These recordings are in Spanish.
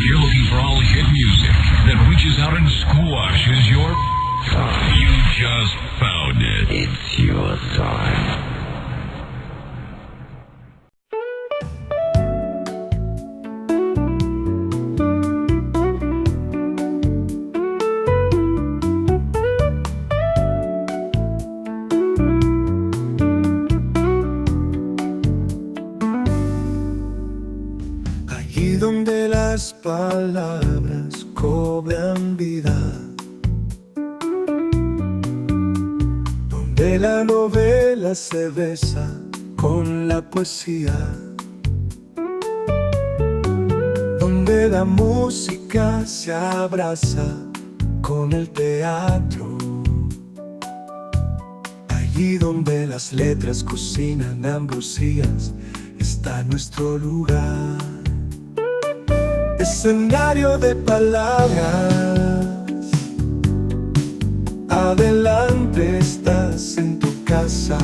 you're looking for all hit music that reaches out and squashes your... You just found it. It's your time. Allí donde las palabras cobran vida, donde la novela se besa con la poesía, donde la música se abraza con el teatro, allí donde las letras cocinan ambrosías, está nuestro lugar. Escenario de palabras, adelante estás en tu casa.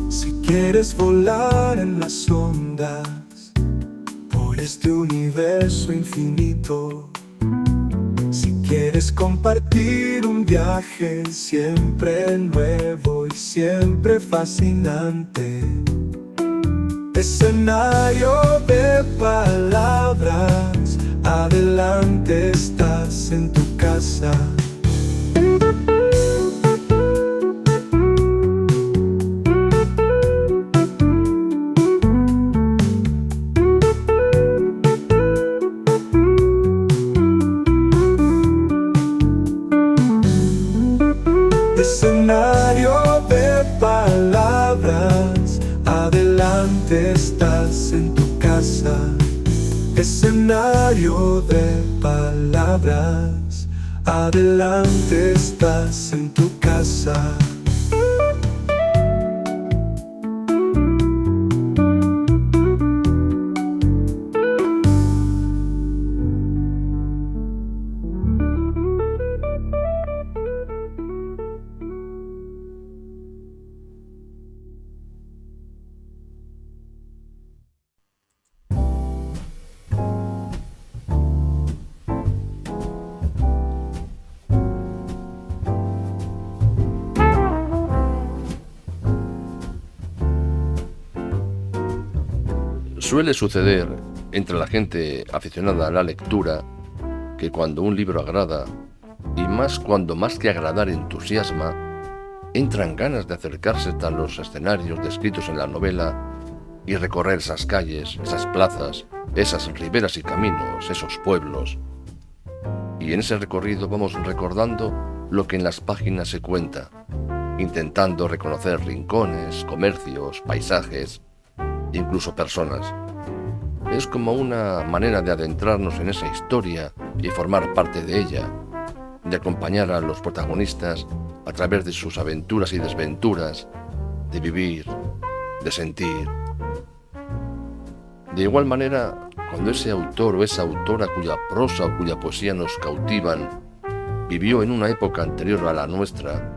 Si quieres volar en las ondas por este universo infinito, si quieres compartir un viaje siempre nuevo y siempre fascinante, escenario de palabras, adelante estás en tu casa. Escenario de palabras, adelante estás en tu casa. Escenario de palabras, adelante estás en tu casa. Suele suceder entre la gente aficionada a la lectura que cuando un libro agrada, y más cuando más que agradar entusiasma, entran ganas de acercarse a los escenarios descritos en la novela y recorrer esas calles, esas plazas, esas riberas y caminos, esos pueblos. Y en ese recorrido vamos recordando lo que en las páginas se cuenta, intentando reconocer rincones, comercios, paisajes, incluso personas. Es como una manera de adentrarnos en esa historia y formar parte de ella, de acompañar a los protagonistas a través de sus aventuras y desventuras, de vivir, de sentir. De igual manera, cuando ese autor o esa autora cuya prosa o cuya poesía nos cautivan vivió en una época anterior a la nuestra,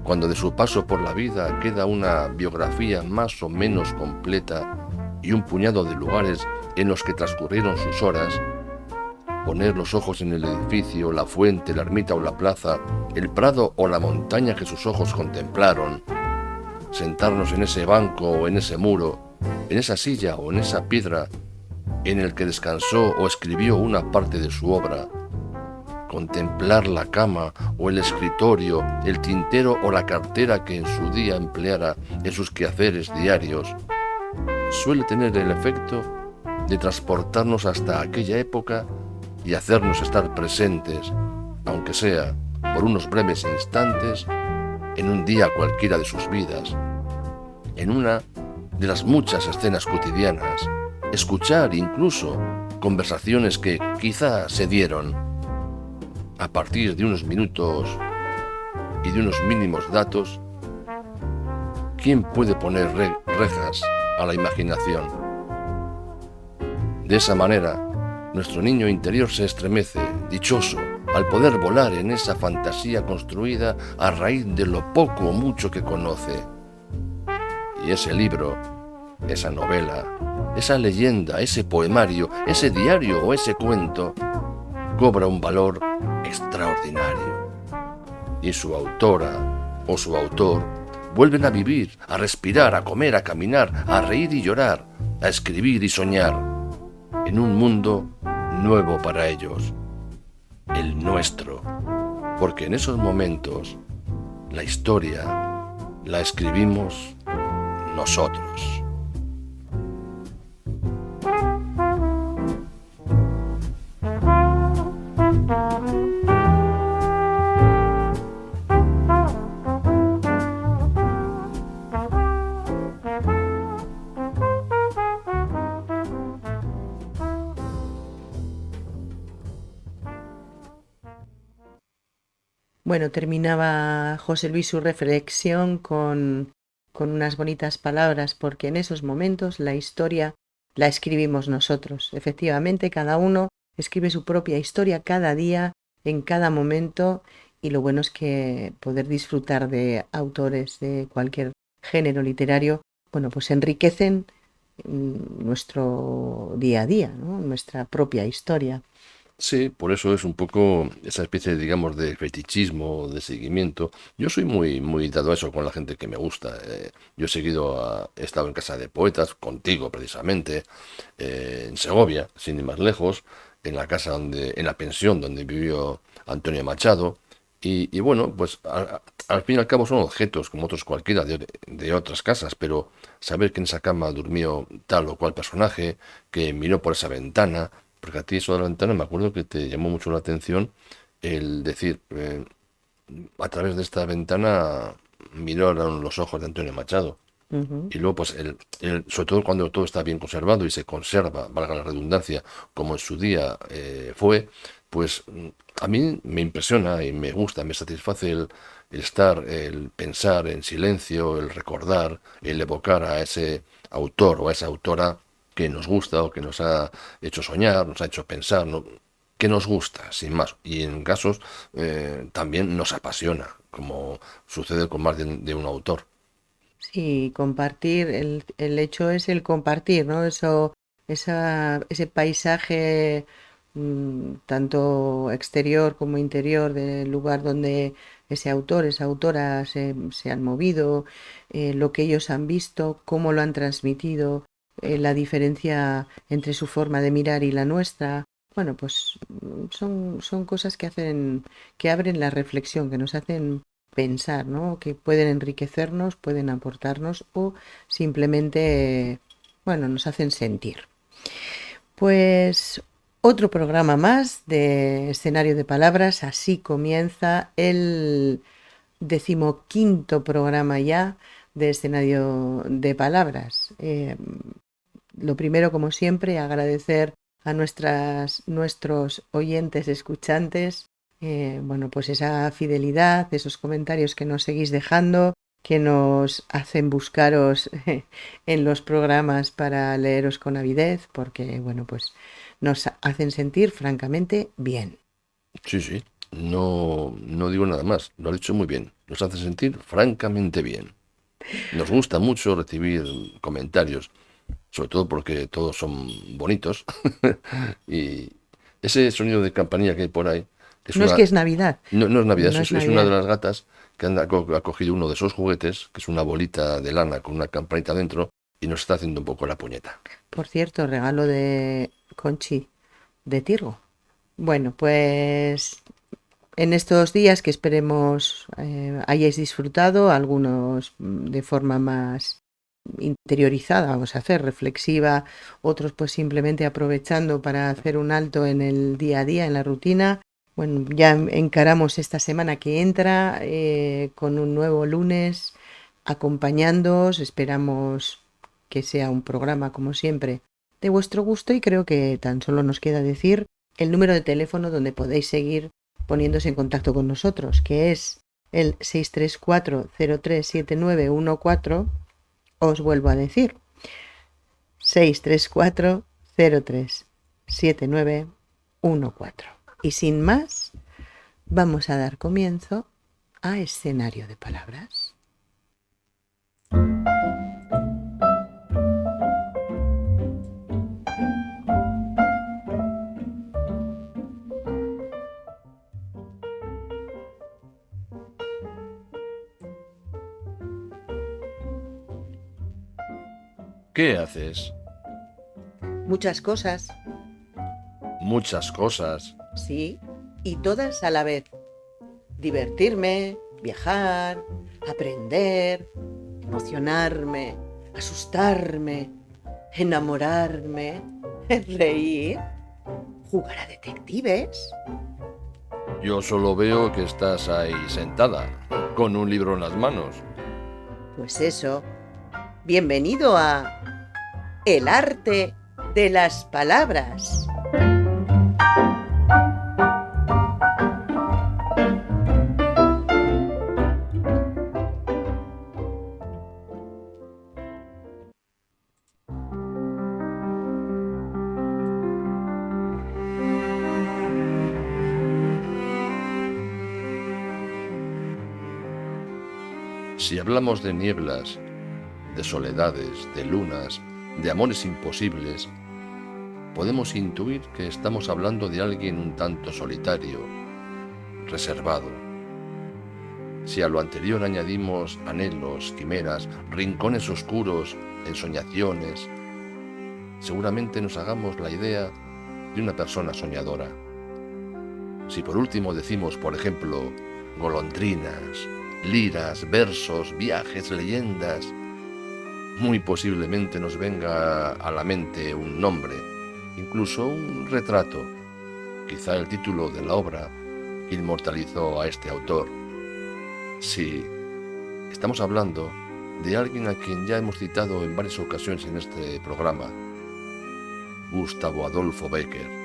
cuando de su paso por la vida queda una biografía más o menos completa y un puñado de lugares en los que transcurrieron sus horas, poner los ojos en el edificio, la fuente, la ermita o la plaza, el prado o la montaña que sus ojos contemplaron, sentarnos en ese banco o en ese muro, en esa silla o en esa piedra en el que descansó o escribió una parte de su obra, contemplar la cama o el escritorio, el tintero o la cartera que en su día empleara en sus quehaceres diarios, suele tener el efecto de transportarnos hasta aquella época y hacernos estar presentes, aunque sea por unos breves instantes, en un día cualquiera de sus vidas, en una de las muchas escenas cotidianas, escuchar incluso conversaciones que quizá se dieron a partir de unos minutos y de unos mínimos datos. ¿Quién puede poner rejas a la imaginación? De esa manera, nuestro niño interior se estremece, dichoso, al poder volar en esa fantasía construida a raíz de lo poco o mucho que conoce, y ese libro, esa novela, esa leyenda, ese poemario, ese diario o ese cuento cobra un valor extraordinario. Y su autora o su autor vuelven a vivir, a respirar, a comer, a caminar, a reír y llorar, a escribir y soñar, en un mundo nuevo para ellos, el nuestro, porque en esos momentos la historia la escribimos nosotros. Bueno, terminaba José Luis su reflexión con unas bonitas palabras, porque en esos momentos la historia la escribimos nosotros. Efectivamente, cada uno escribe su propia historia cada día, en cada momento, y lo bueno es que poder disfrutar de autores de cualquier género literario, bueno, pues enriquecen nuestro día a día, ¿no? Nuestra propia historia. Sí, por eso es un poco esa especie, digamos, de fetichismo, de seguimiento. Yo soy muy dado a eso con la gente que me gusta. Yo he estado en casa de poetas, contigo precisamente, en Segovia, sin ir más lejos, en la casa en la pensión donde vivió Antonio Machado. Y bueno, pues al fin y al cabo son objetos como otros cualquiera de otras casas, pero saber que en esa cama durmió tal o cual personaje, que miró por esa ventana, porque a ti eso de la ventana me acuerdo que te llamó mucho la atención el decir, a través de esta ventana miraron los ojos de Antonio Machado. Ujú. Y luego, pues, sobre todo cuando todo está bien conservado y se conserva, valga la redundancia, como en su día fue, pues a mí me impresiona y me gusta, me satisface el estar, el pensar en silencio, el recordar, el evocar a ese autor o a esa autora que nos gusta o que nos ha hecho soñar, nos ha hecho pensar, ¿no? Que nos gusta, sin más. Y en casos también nos apasiona, como sucede con más de un autor. Sí, compartir, el hecho es el compartir, ¿no? Ese paisaje tanto exterior como interior del lugar donde ese autor, esa autora se han movido, lo que ellos han visto, cómo lo han transmitido, la diferencia entre su forma de mirar y la nuestra. Bueno, pues son cosas que hacen, que abren la reflexión, que nos hacen pensar, ¿no? Que pueden enriquecernos, pueden aportarnos o simplemente, bueno, nos hacen sentir. Pues otro programa más de Escenario de Palabras. Así comienza el 15º programa ya de Escenario de Palabras. Lo primero, como siempre, agradecer a nuestros oyentes escuchantes, bueno, pues esa fidelidad, esos comentarios que nos seguís dejando, que nos hacen buscaros en los programas para leeros con avidez, porque, bueno, pues nos hacen sentir francamente bien. Sí, sí, no digo nada más, lo has dicho muy bien, nos hace sentir francamente bien. Nos gusta mucho recibir comentarios, sobre todo porque todos son bonitos. Y ese sonido de campanilla que hay por ahí es No es una, que es Navidad, no es Navidad, no es es una de Navidad. las gatas que ha cogido uno de esos juguetes, que es una bolita de lana con una campanita dentro, y nos está haciendo un poco la puñeta. Por cierto, regalo de Conchi de Tirgo. Bueno, pues en estos días que esperemos hayáis disfrutado, algunos de forma más interiorizada, vamos a hacer, reflexiva, otros pues simplemente aprovechando para hacer un alto en el día a día, en la rutina. Bueno, ya encaramos esta semana que entra con un nuevo lunes acompañándoos. Esperamos que sea un programa, como siempre, de vuestro gusto y creo que tan solo nos queda decir el número de teléfono donde podéis seguir poniéndose en contacto con nosotros, que es el 634-037914. Os vuelvo a decir, 634-037914. Y sin más, vamos a dar comienzo a Escenario de Palabras. ¿Qué haces? Muchas cosas, Muchas cosas. sí, y todas a la vez. Divertirme, viajar, aprender, emocionarme, asustarme, enamorarme, reír, jugar a detectives. Yo solo veo que estás ahí sentada, con un libro en las manos. Pues eso, bienvenido a El arte de las palabras. Si hablamos de nieblas, de soledades, de lunas, de amores imposibles, podemos intuir que estamos hablando de alguien un tanto solitario, reservado. Si a lo anterior añadimos anhelos, quimeras, rincones oscuros, ensoñaciones, seguramente nos hagamos la idea de una persona soñadora. Si por último decimos, por ejemplo, golondrinas, liras, versos, viajes, leyendas, muy posiblemente nos venga a la mente un nombre, incluso un retrato, quizá el título de la obra que inmortalizó a este autor. Sí, estamos hablando de alguien a quien ya hemos citado en varias ocasiones en este programa, Gustavo Adolfo Bécquer.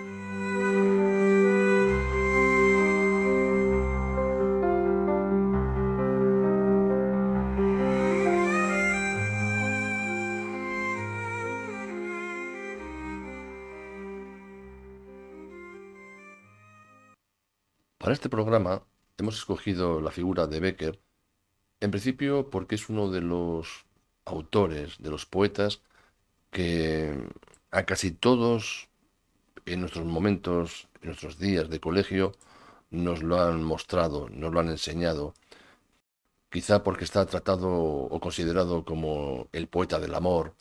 Para este programa hemos escogido la figura de Bécquer, en principio porque es uno de los autores, de los poetas, que a casi todos en nuestros momentos, en nuestros días de colegio, nos lo han mostrado, nos lo han enseñado, quizá porque está tratado o considerado como el poeta del amor,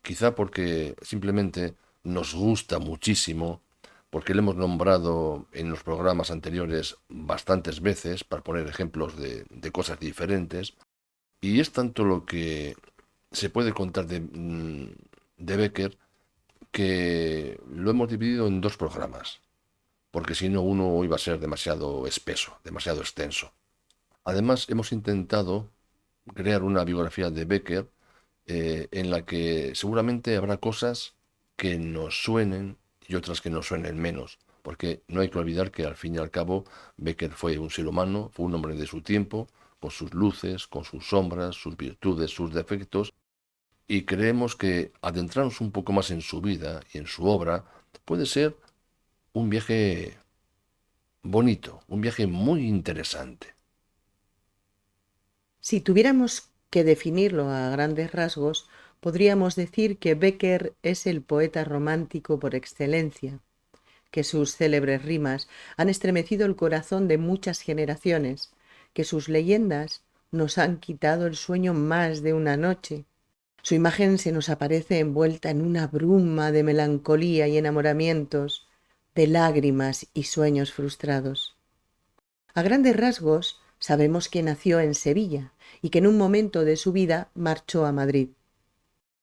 quizá porque simplemente nos gusta muchísimo, porque le hemos nombrado en los programas anteriores bastantes veces, para poner ejemplos de cosas diferentes, y es tanto lo que se puede contar de Bécquer, que lo hemos dividido en dos programas, porque si no uno iba a ser demasiado espeso, demasiado extenso. Además, hemos intentado crear una biografía de Bécquer en la que seguramente habrá cosas que nos suenen y otras que nos suenen menos, porque no hay que olvidar que al fin y al cabo Bécquer fue un ser humano, fue un hombre de su tiempo, con sus luces, con sus sombras, sus virtudes, sus defectos, y creemos que adentrarnos un poco más en su vida y en su obra puede ser un viaje bonito, un viaje muy interesante. Si tuviéramos que definirlo a grandes rasgos, podríamos decir que Bécquer es el poeta romántico por excelencia, que sus célebres rimas han estremecido el corazón de muchas generaciones, que sus leyendas nos han quitado el sueño más de una noche. Su imagen se nos aparece envuelta en una bruma de melancolía y enamoramientos, de lágrimas y sueños frustrados. A grandes rasgos, sabemos que nació en Sevilla y que en un momento de su vida marchó a Madrid.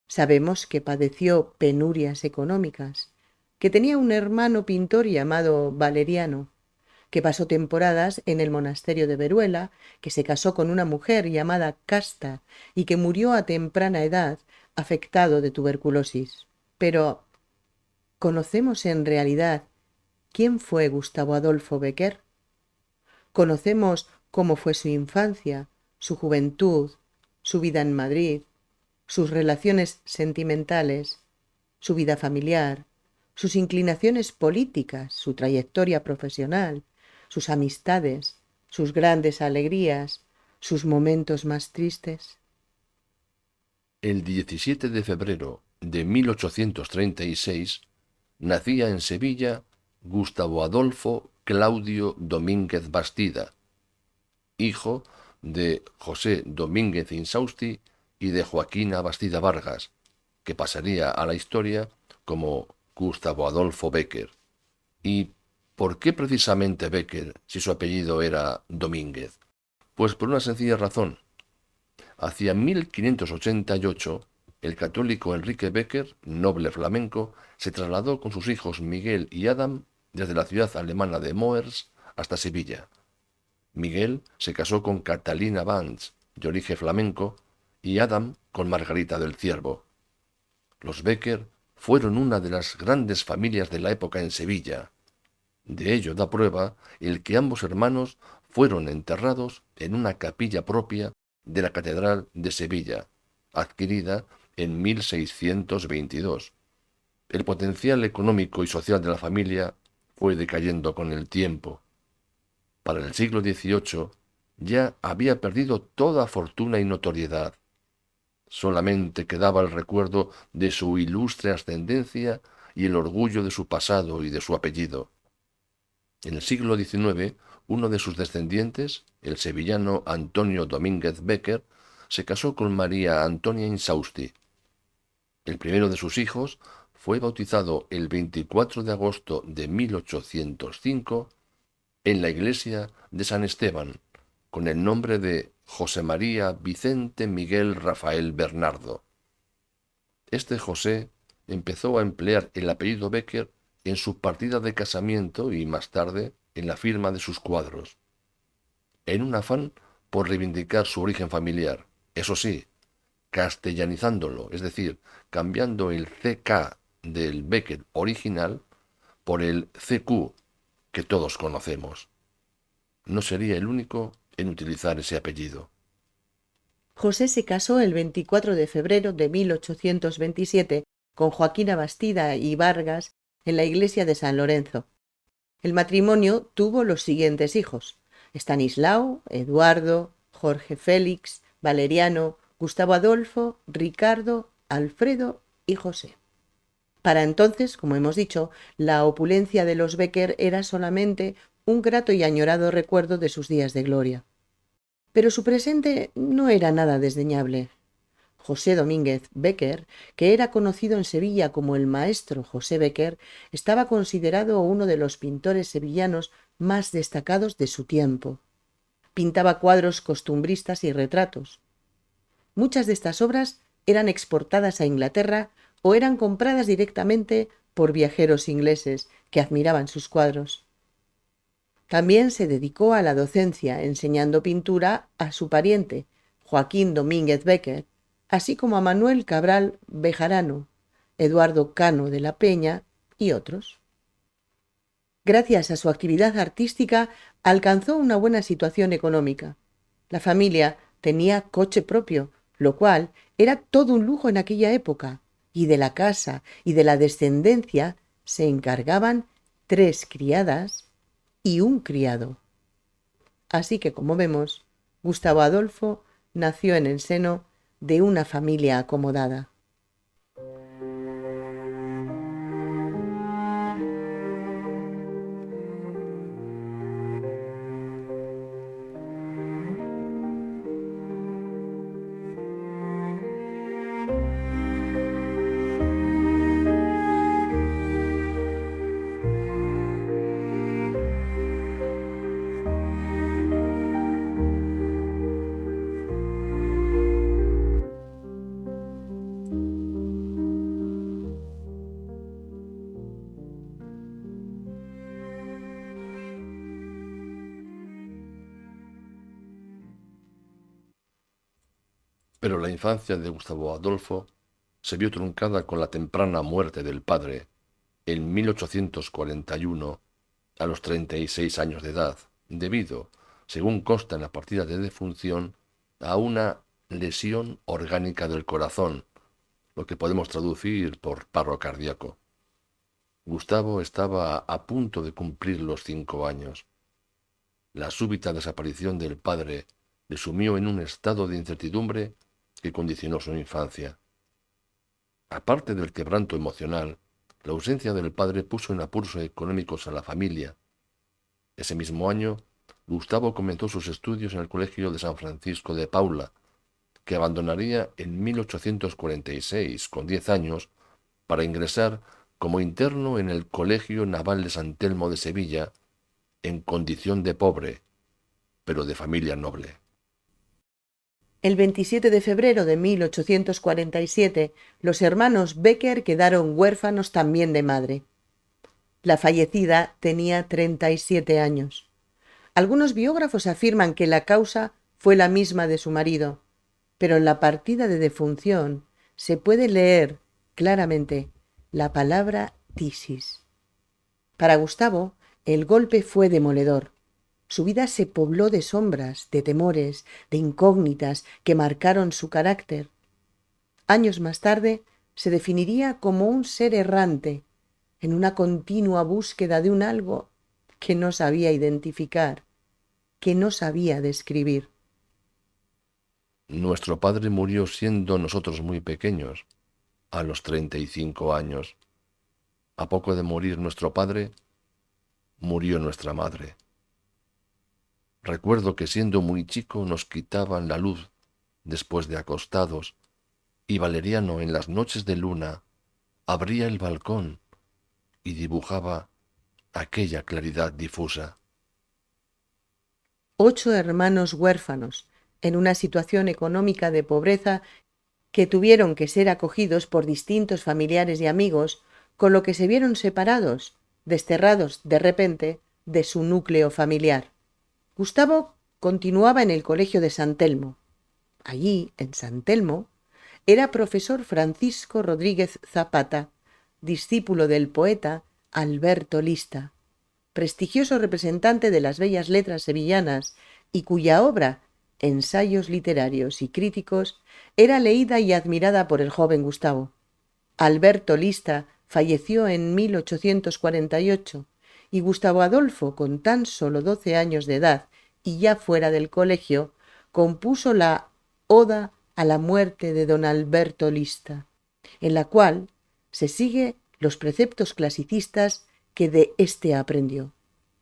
Sabemos que padeció penurias económicas, que tenía un hermano pintor llamado Valeriano, que pasó temporadas en el monasterio de Veruela, que se casó con una mujer llamada Casta y que murió a temprana edad afectado de tuberculosis. Pero, ¿conocemos en realidad quién fue Gustavo Adolfo Bécquer? ¿Conocemos cómo fue su infancia, su juventud, su vida en Madrid, sus relaciones sentimentales, su vida familiar, sus inclinaciones políticas, su trayectoria profesional, sus amistades, sus grandes alegrías, sus momentos más tristes? El 17 de febrero de 1836 nacía en Sevilla Gustavo Adolfo Claudio Domínguez Bastida, hijo de José Domínguez Insausti y de Joaquina Bastida Vargas, que pasaría a la historia como Gustavo Adolfo Bécquer. ¿Y por qué precisamente Bécquer si su apellido era Domínguez? Pues por una sencilla razón. Hacia 1588, el católico Enrique Bécquer, noble flamenco, se trasladó con sus hijos Miguel y Adam desde la ciudad alemana de Moers hasta Sevilla. Miguel se casó con Catalina Vance, de origen flamenco, y Adam con Margarita del Ciervo. Los Bécquer fueron una de las grandes familias de la época en Sevilla. De ello da prueba el que ambos hermanos fueron enterrados en una capilla propia de la Catedral de Sevilla, adquirida en 1622. El potencial económico y social de la familia fue decayendo con el tiempo. Para el siglo XVIII ya había perdido toda fortuna y notoriedad. Solamente quedaba el recuerdo de su ilustre ascendencia y el orgullo de su pasado y de su apellido. En el siglo XIX, uno de sus descendientes, el sevillano Antonio Domínguez Bécquer, se casó con María Antonia Insausti. El primero de sus hijos fue bautizado el 24 de agosto de 1805 en la iglesia de San Esteban, con el nombre de José María Vicente Miguel Rafael Bernardo. Este José empezó a emplear el apellido Bécquer en su partida de casamiento y más tarde en la firma de sus cuadros, en un afán por reivindicar su origen familiar, eso sí, castellanizándolo, es decir, cambiando el CK del Bécquer original por el CQ que todos conocemos. No sería el único en utilizar ese apellido. José se casó el 24 de febrero de 1827 con Joaquina Bastida y Vargas en la iglesia de San Lorenzo. El matrimonio tuvo los siguientes hijos: Estanislao, Eduardo, Jorge Félix, Valeriano, Gustavo Adolfo, Ricardo, Alfredo y José. Para entonces, como hemos dicho, la opulencia de los Bécquer era solamente un grato y añorado recuerdo de sus días de gloria. Pero su presente no era nada desdeñable. José Domínguez Bécquer, que era conocido en Sevilla como el maestro José Bécquer, estaba considerado uno de los pintores sevillanos más destacados de su tiempo. Pintaba cuadros costumbristas y retratos. Muchas de estas obras eran exportadas a Inglaterra o eran compradas directamente por viajeros ingleses que admiraban sus cuadros. También se dedicó a la docencia, enseñando pintura a su pariente, Joaquín Domínguez Bécquer, así como a Manuel Cabral Bejarano, Eduardo Cano de la Peña y otros. Gracias a su actividad artística alcanzó una buena situación económica. La familia tenía coche propio, lo cual era todo un lujo en aquella época, y de la casa y de la descendencia se encargaban 3 criadas y un criado. Así que, como vemos, Gustavo Adolfo nació en el seno de una familia acomodada. Pero la infancia de Gustavo Adolfo se vio truncada con la temprana muerte del padre en 1841 a los 36 años de edad, debido, según consta en la partida de defunción, a una lesión orgánica del corazón, lo que podemos traducir por paro cardíaco. Gustavo estaba a punto de cumplir los 5 años. La súbita desaparición del padre le sumió en un estado de incertidumbre que condicionó su infancia. Aparte del quebranto emocional, la ausencia del padre puso en apuros económicos a la familia. Ese mismo año, Gustavo comenzó sus estudios en el Colegio de San Francisco de Paula, que abandonaría en 1846, con 10 años, para ingresar como interno en el Colegio Naval de San Telmo de Sevilla, en condición de pobre, pero de familia noble. El 27 de febrero de 1847, los hermanos Becker quedaron huérfanos también de madre. La fallecida tenía 37 años. Algunos biógrafos afirman que la causa fue la misma de su marido, pero en la partida de defunción se puede leer claramente la palabra tisis. Para Gustavo, el golpe fue demoledor. Su vida se pobló de sombras, de temores, de incógnitas que marcaron su carácter. Años más tarde se definiría como un ser errante, en una continua búsqueda de un algo que no sabía identificar, que no sabía describir. Nuestro padre murió siendo nosotros muy pequeños, a los 35 años. A poco de morir nuestro padre, murió nuestra madre. Recuerdo que siendo muy chico nos quitaban la luz después de acostados, y Valeriano en las noches de luna abría el balcón y dibujaba aquella claridad difusa. 8 hermanos huérfanos, en una situación económica de pobreza, que tuvieron que ser acogidos por distintos familiares y amigos, con lo que se vieron separados, desterrados de repente de su núcleo familiar. Gustavo continuaba en el colegio de San Telmo. Allí, en San Telmo, era profesor Francisco Rodríguez Zapata, discípulo del poeta Alberto Lista, prestigioso representante de las bellas letras sevillanas y cuya obra, ensayos literarios y críticos, era leída y admirada por el joven Gustavo. Alberto Lista falleció en 1848 y Gustavo Adolfo, con tan solo 12 años de edad y ya fuera del colegio, compuso la Oda a la muerte de don Alberto Lista, en la cual se sigue los preceptos clasicistas que de éste aprendió.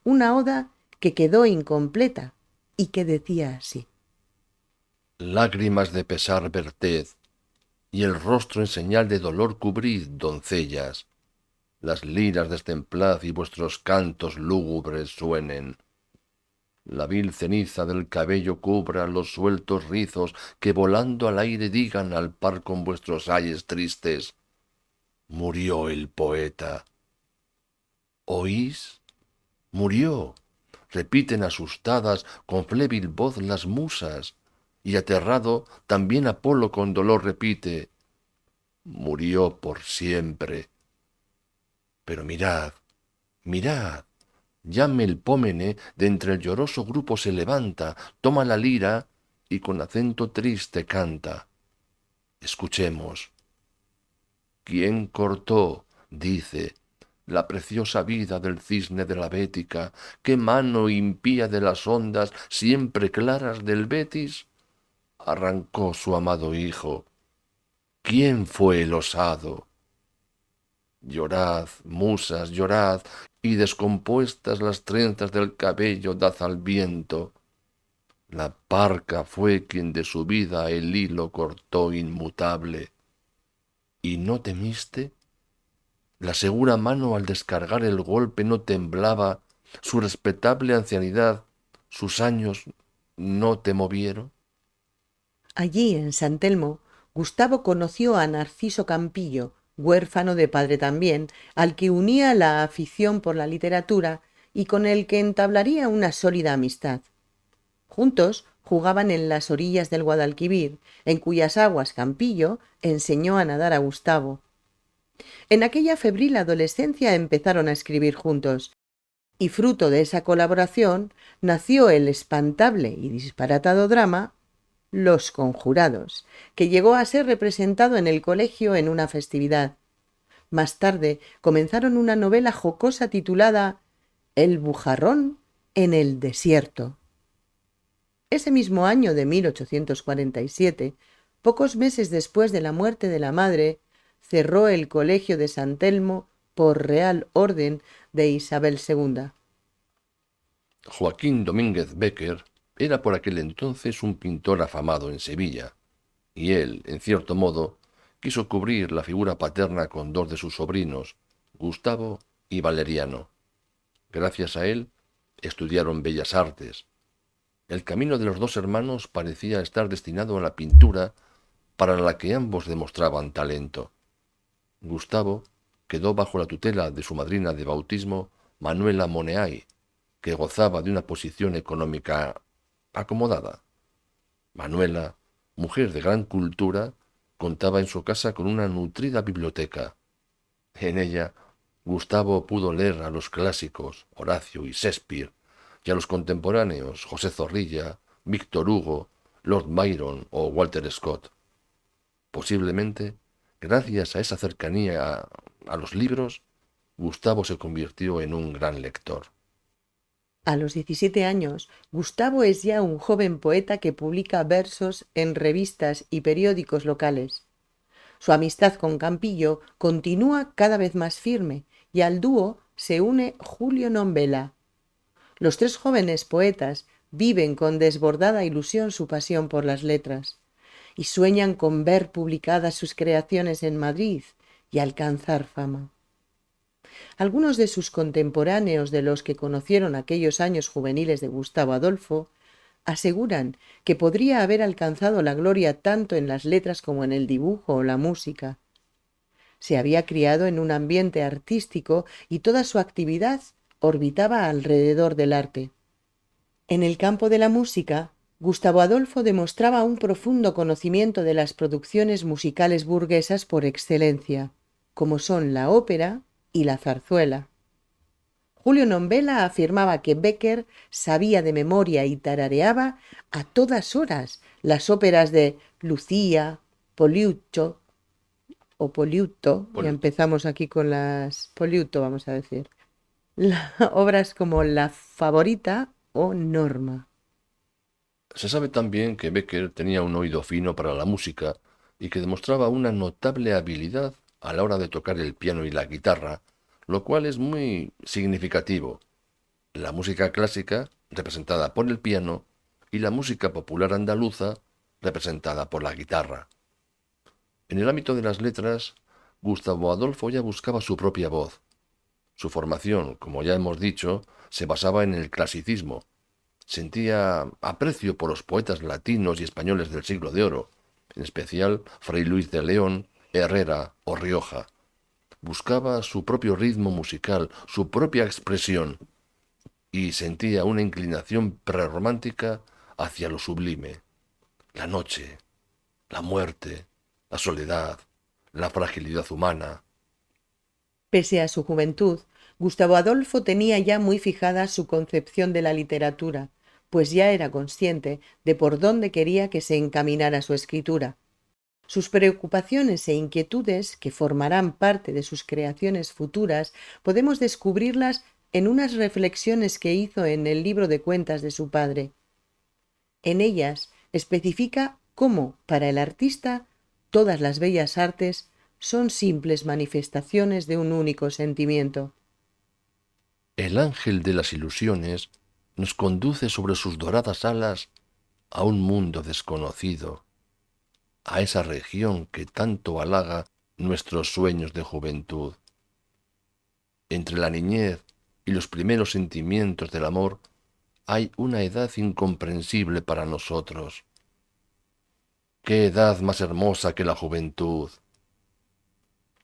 Una oda que quedó incompleta y que decía así: Lágrimas de pesar verted, y el rostro en señal de dolor cubrid, doncellas. Las liras destemplad y vuestros cantos lúgubres suenen. La vil ceniza del cabello cubra los sueltos rizos que volando al aire digan al par con vuestros ayes tristes: murió el poeta. ¿Oís? Murió, repiten asustadas con flébil voz las musas, y aterrado también Apolo con dolor repite: murió por siempre. Pero mirad, mirad, ya Melpómene de entre el lloroso grupo se levanta, toma la lira y con acento triste canta. Escuchemos. ¿Quién cortó, dice, la preciosa vida del cisne de la Bética? ¿Qué mano impía de las ondas siempre claras del Betis arrancó su amado hijo? ¿Quién fue el osado? Llorad, musas, llorad, y descompuestas las trenzas del cabello dad al viento. La parca fue quien de su vida el hilo cortó inmutable. ¿Y no temiste? La segura mano al descargar el golpe no temblaba, su respetable ancianidad, sus años no te movieron. Allí, en San Telmo, Gustavo conoció a Narciso Campillo, huérfano de padre también, al que unía la afición por la literatura y con el que entablaría una sólida amistad. Juntos jugaban en las orillas del Guadalquivir, en cuyas aguas Campillo enseñó a nadar a Gustavo. En aquella febril adolescencia empezaron a escribir juntos, y fruto de esa colaboración nació el espantable y disparatado drama Los Conjurados, que llegó a ser representado en el colegio en una festividad. Más tarde comenzaron una novela jocosa titulada El bujarrón en el desierto. Ese mismo año de 1847, pocos meses después de la muerte de la madre, cerró el colegio de San Telmo por real orden de Isabel II. Joaquín Domínguez Becker era por aquel entonces un pintor afamado en Sevilla, y él, en cierto modo, quiso cubrir la figura paterna con dos de sus sobrinos, Gustavo y Valeriano. Gracias a él, estudiaron bellas artes. El camino de los dos hermanos parecía estar destinado a la pintura, para la que ambos demostraban talento. Gustavo quedó bajo la tutela de su madrina de bautismo, Manuela Moneay, que gozaba de una posición económica acomodada. Manuela, mujer de gran cultura, contaba en su casa con una nutrida biblioteca. En ella, Gustavo pudo leer a los clásicos, Horacio y Shakespeare, y a los contemporáneos, José Zorrilla, Víctor Hugo, Lord Byron o Walter Scott. Posiblemente, gracias a esa cercanía a los libros, Gustavo se convirtió en un gran lector. A los 17 años, Gustavo es ya un joven poeta que publica versos en revistas y periódicos locales. Su amistad con Campillo continúa cada vez más firme y al dúo se une Julio Nombela. Los tres jóvenes poetas viven con desbordada ilusión su pasión por las letras y sueñan con ver publicadas sus creaciones en Madrid y alcanzar fama. Algunos de sus contemporáneos, de los que conocieron aquellos años juveniles de Gustavo Adolfo, aseguran que podría haber alcanzado la gloria tanto en las letras como en el dibujo o la música. Se había criado en un ambiente artístico y toda su actividad orbitaba alrededor del arte. En el campo de la música, Gustavo Adolfo demostraba un profundo conocimiento de las producciones musicales burguesas por excelencia, como son la ópera y la zarzuela. Julio Nombela afirmaba que Bécquer sabía de memoria y tarareaba a todas horas las óperas de Lucía, Poliuto, ya empezamos aquí con las Poliuto, vamos a decir, obras como La Favorita o Norma. Se sabe también que Bécquer tenía un oído fino para la música y que demostraba una notable habilidad a la hora de tocar el piano y la guitarra, lo cual es muy significativo. La música clásica, representada por el piano, y la música popular andaluza, representada por la guitarra. En el ámbito de las letras, Gustavo Adolfo ya buscaba su propia voz. Su formación, como ya hemos dicho, se basaba en el clasicismo. Sentía aprecio por los poetas latinos y españoles del Siglo de Oro, en especial Fray Luis de León, Herrera o Rioja. Buscaba su propio ritmo musical, su propia expresión, y sentía una inclinación prerromántica hacia lo sublime. La noche, la muerte, la soledad, la fragilidad humana. Pese a su juventud, Gustavo Adolfo tenía ya muy fijada su concepción de la literatura, pues ya era consciente de por dónde quería que se encaminara su escritura. Sus preocupaciones e inquietudes, que formarán parte de sus creaciones futuras, podemos descubrirlas en unas reflexiones que hizo en el libro de cuentas de su padre. En ellas especifica cómo, para el artista, todas las bellas artes son simples manifestaciones de un único sentimiento. El ángel de las ilusiones nos conduce sobre sus doradas alas a un mundo desconocido, a esa región que tanto halaga nuestros sueños de juventud. Entre la niñez y los primeros sentimientos del amor hay una edad incomprensible para nosotros. ¿Qué edad más hermosa que la juventud?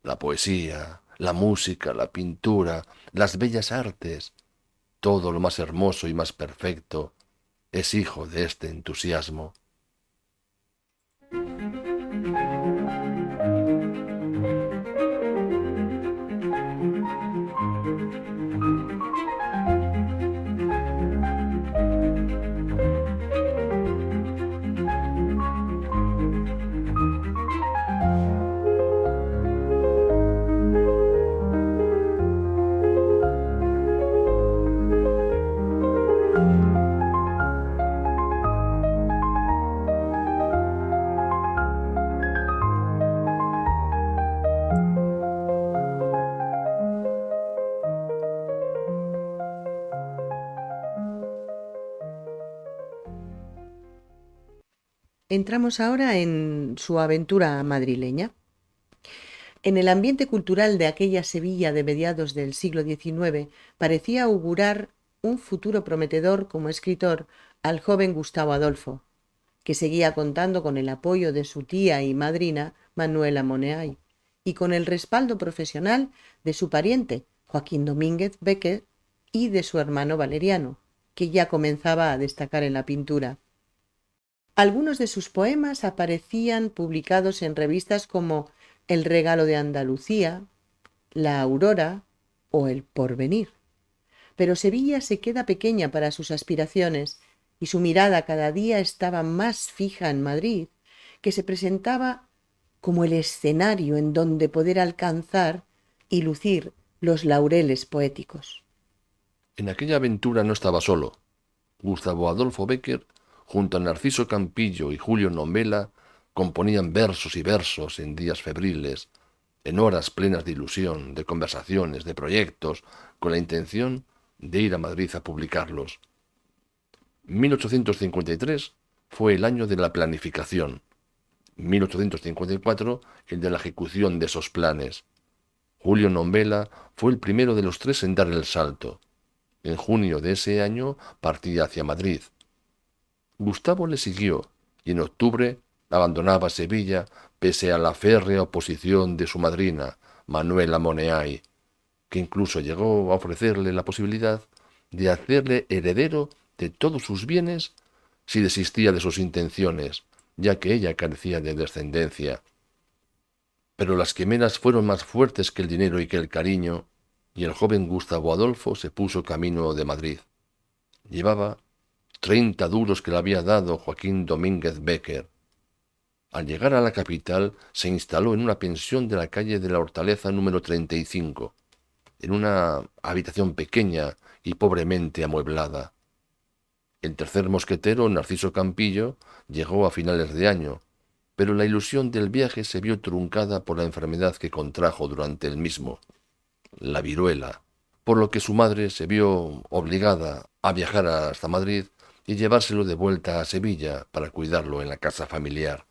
La poesía, la música, la pintura, las bellas artes, todo lo más hermoso y más perfecto es hijo de este entusiasmo. Entramos ahora en su aventura madrileña. En el ambiente cultural de aquella Sevilla de mediados del siglo XIX parecía augurar un futuro prometedor como escritor al joven Gustavo Adolfo, que seguía contando con el apoyo de su tía y madrina Manuela Moneay y con el respaldo profesional de su pariente Joaquín Domínguez Becker y de su hermano Valeriano, que ya comenzaba a destacar en la pintura. Algunos de sus poemas aparecían publicados en revistas como El Regalo de Andalucía, La Aurora o El Porvenir. Pero Sevilla se queda pequeña para sus aspiraciones y su mirada cada día estaba más fija en Madrid, que se presentaba como el escenario en donde poder alcanzar y lucir los laureles poéticos. En aquella aventura no estaba solo. Gustavo Adolfo Bécquer, junto a Narciso Campillo y Julio Nombela, componían versos y versos en días febriles, en horas plenas de ilusión, de conversaciones, de proyectos, con la intención de ir a Madrid a publicarlos. 1853 fue el año de la planificación, 1854 el de la ejecución de esos planes. Julio Nombela fue el primero de los tres en dar el salto. En junio de ese año partía hacia Madrid. Gustavo le siguió y en octubre abandonaba Sevilla pese a la férrea oposición de su madrina, Manuela Moneay, que incluso llegó a ofrecerle la posibilidad de hacerle heredero de todos sus bienes si desistía de sus intenciones, ya que ella carecía de descendencia. Pero las quimeras fueron más fuertes que el dinero y que el cariño, y el joven Gustavo Adolfo se puso camino de Madrid. Llevaba 30 duros que le había dado Joaquín Domínguez Becker. Al llegar a la capital se instaló en una pensión de la calle de la Hortaleza número 35, en una habitación pequeña y pobremente amueblada. El tercer mosquetero, Narciso Campillo, llegó a finales de año, pero la ilusión del viaje se vio truncada por la enfermedad que contrajo durante el mismo, la viruela, por lo que su madre se vio obligada a viajar hasta Madrid y llevárselo de vuelta a Sevilla para cuidarlo en la casa familiar.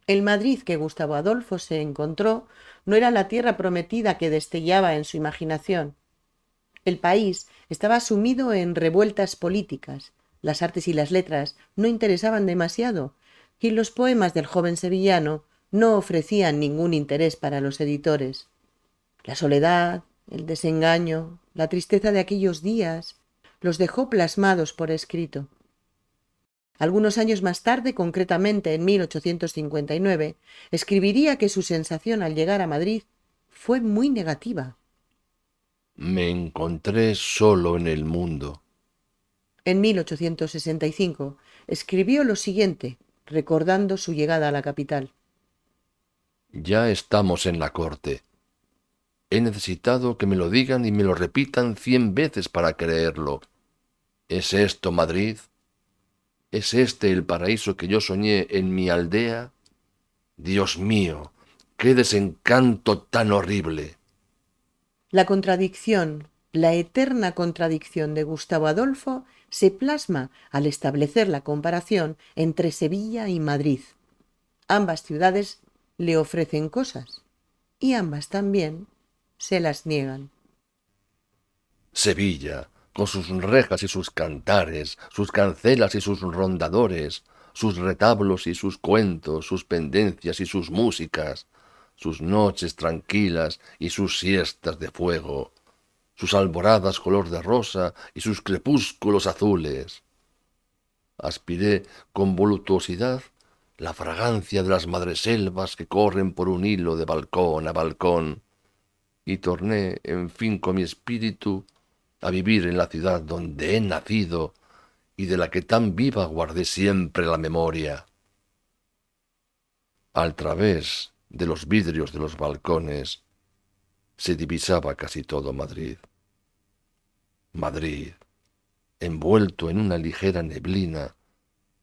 El Madrid que Gustavo Adolfo se encontró no era la tierra prometida que destellaba en su imaginación. El país estaba sumido en revueltas políticas, las artes y las letras no interesaban demasiado, y los poemas del joven sevillano no ofrecían ningún interés para los editores. La soledad, el desengaño, la tristeza de aquellos días los dejó plasmados por escrito. Algunos años más tarde, concretamente en 1859, escribiría que su sensación al llegar a Madrid fue muy negativa. Me encontré solo en el mundo. En 1865 escribió lo siguiente, recordando su llegada a la capital. Ya estamos en la corte. He necesitado que me lo digan y me lo repitan 100 veces para creerlo. ¿Es esto Madrid? ¿Es este el paraíso que yo soñé en mi aldea? Dios mío, qué desencanto tan horrible. La contradicción, la eterna contradicción de Gustavo Adolfo se plasma al establecer la comparación entre Sevilla y Madrid. Ambas ciudades le ofrecen cosas y ambas también se las niegan. Sevilla, con sus rejas y sus cantares, sus cancelas y sus rondadores, sus retablos y sus cuentos, sus pendencias y sus músicas, sus noches tranquilas y sus siestas de fuego, sus alboradas color de rosa y sus crepúsculos azules. Aspiré con voluptuosidad la fragancia de las madreselvas que corren por un hilo de balcón a balcón, y torné, en fin, con mi espíritu a vivir en la ciudad donde he nacido y de la que tan viva guardé siempre la memoria. Al través de los vidrios de los balcones se divisaba casi todo Madrid. Madrid, envuelto en una ligera neblina,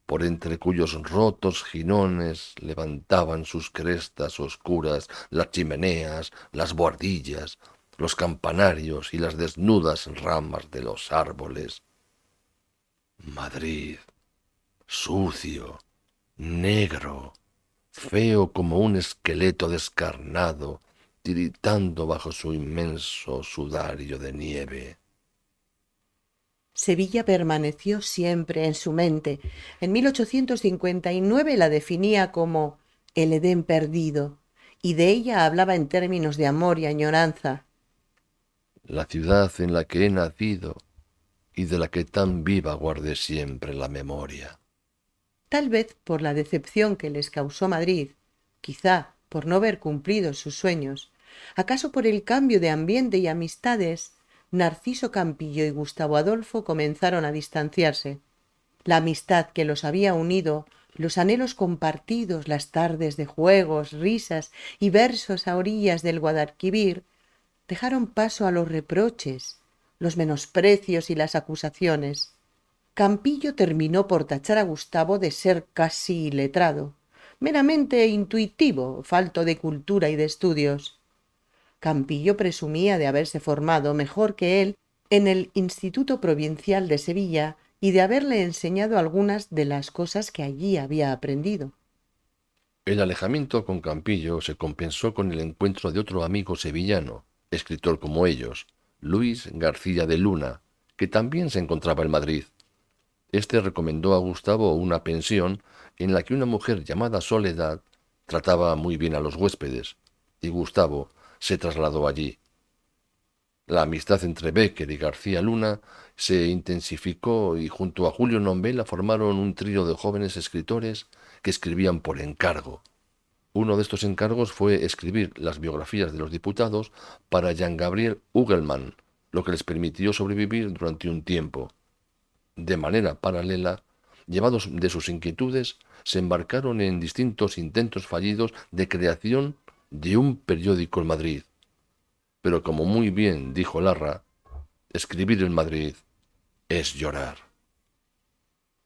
por entre cuyos rotos jinones levantaban sus crestas oscuras las chimeneas, las buhardillas, los campanarios y las desnudas ramas de los árboles. Madrid, sucio, negro, feo como un esqueleto descarnado, tiritando bajo su inmenso sudario de nieve. Sevilla permaneció siempre en su mente. En 1859 la definía como el Edén perdido, y de ella hablaba en términos de amor y añoranza. La ciudad en la que he nacido y de la que tan viva guardé siempre la memoria. Tal vez por la decepción que les causó Madrid, quizá por no ver cumplidos sus sueños, acaso por el cambio de ambiente y amistades, Narciso Campillo y Gustavo Adolfo comenzaron a distanciarse. La amistad que los había unido, los anhelos compartidos, las tardes de juegos, risas y versos a orillas del Guadalquivir, dejaron paso a los reproches, los menosprecios y las acusaciones. Campillo terminó por tachar a Gustavo de ser casi iletrado, meramente intuitivo, falto de cultura y de estudios. Campillo presumía de haberse formado mejor que él en el Instituto Provincial de Sevilla y de haberle enseñado algunas de las cosas que allí había aprendido. El alejamiento con Campillo se compensó con el encuentro de otro amigo sevillano, escritor como ellos, Luis García de Luna, que también se encontraba en Madrid. Este recomendó a Gustavo una pensión en la que una mujer llamada Soledad trataba muy bien a los huéspedes, y Gustavo se trasladó allí. La amistad entre Bécquer y García Luna se intensificó y junto a Julio Nombela formaron un trío de jóvenes escritores que escribían por encargo. Uno de estos encargos fue escribir las biografías de los diputados para Jean Gabriel Hugelmann, lo que les permitió sobrevivir durante un tiempo. De manera paralela, llevados de sus inquietudes, se embarcaron en distintos intentos fallidos de creación de un periódico en Madrid. Pero como muy bien dijo Larra, escribir en Madrid es llorar.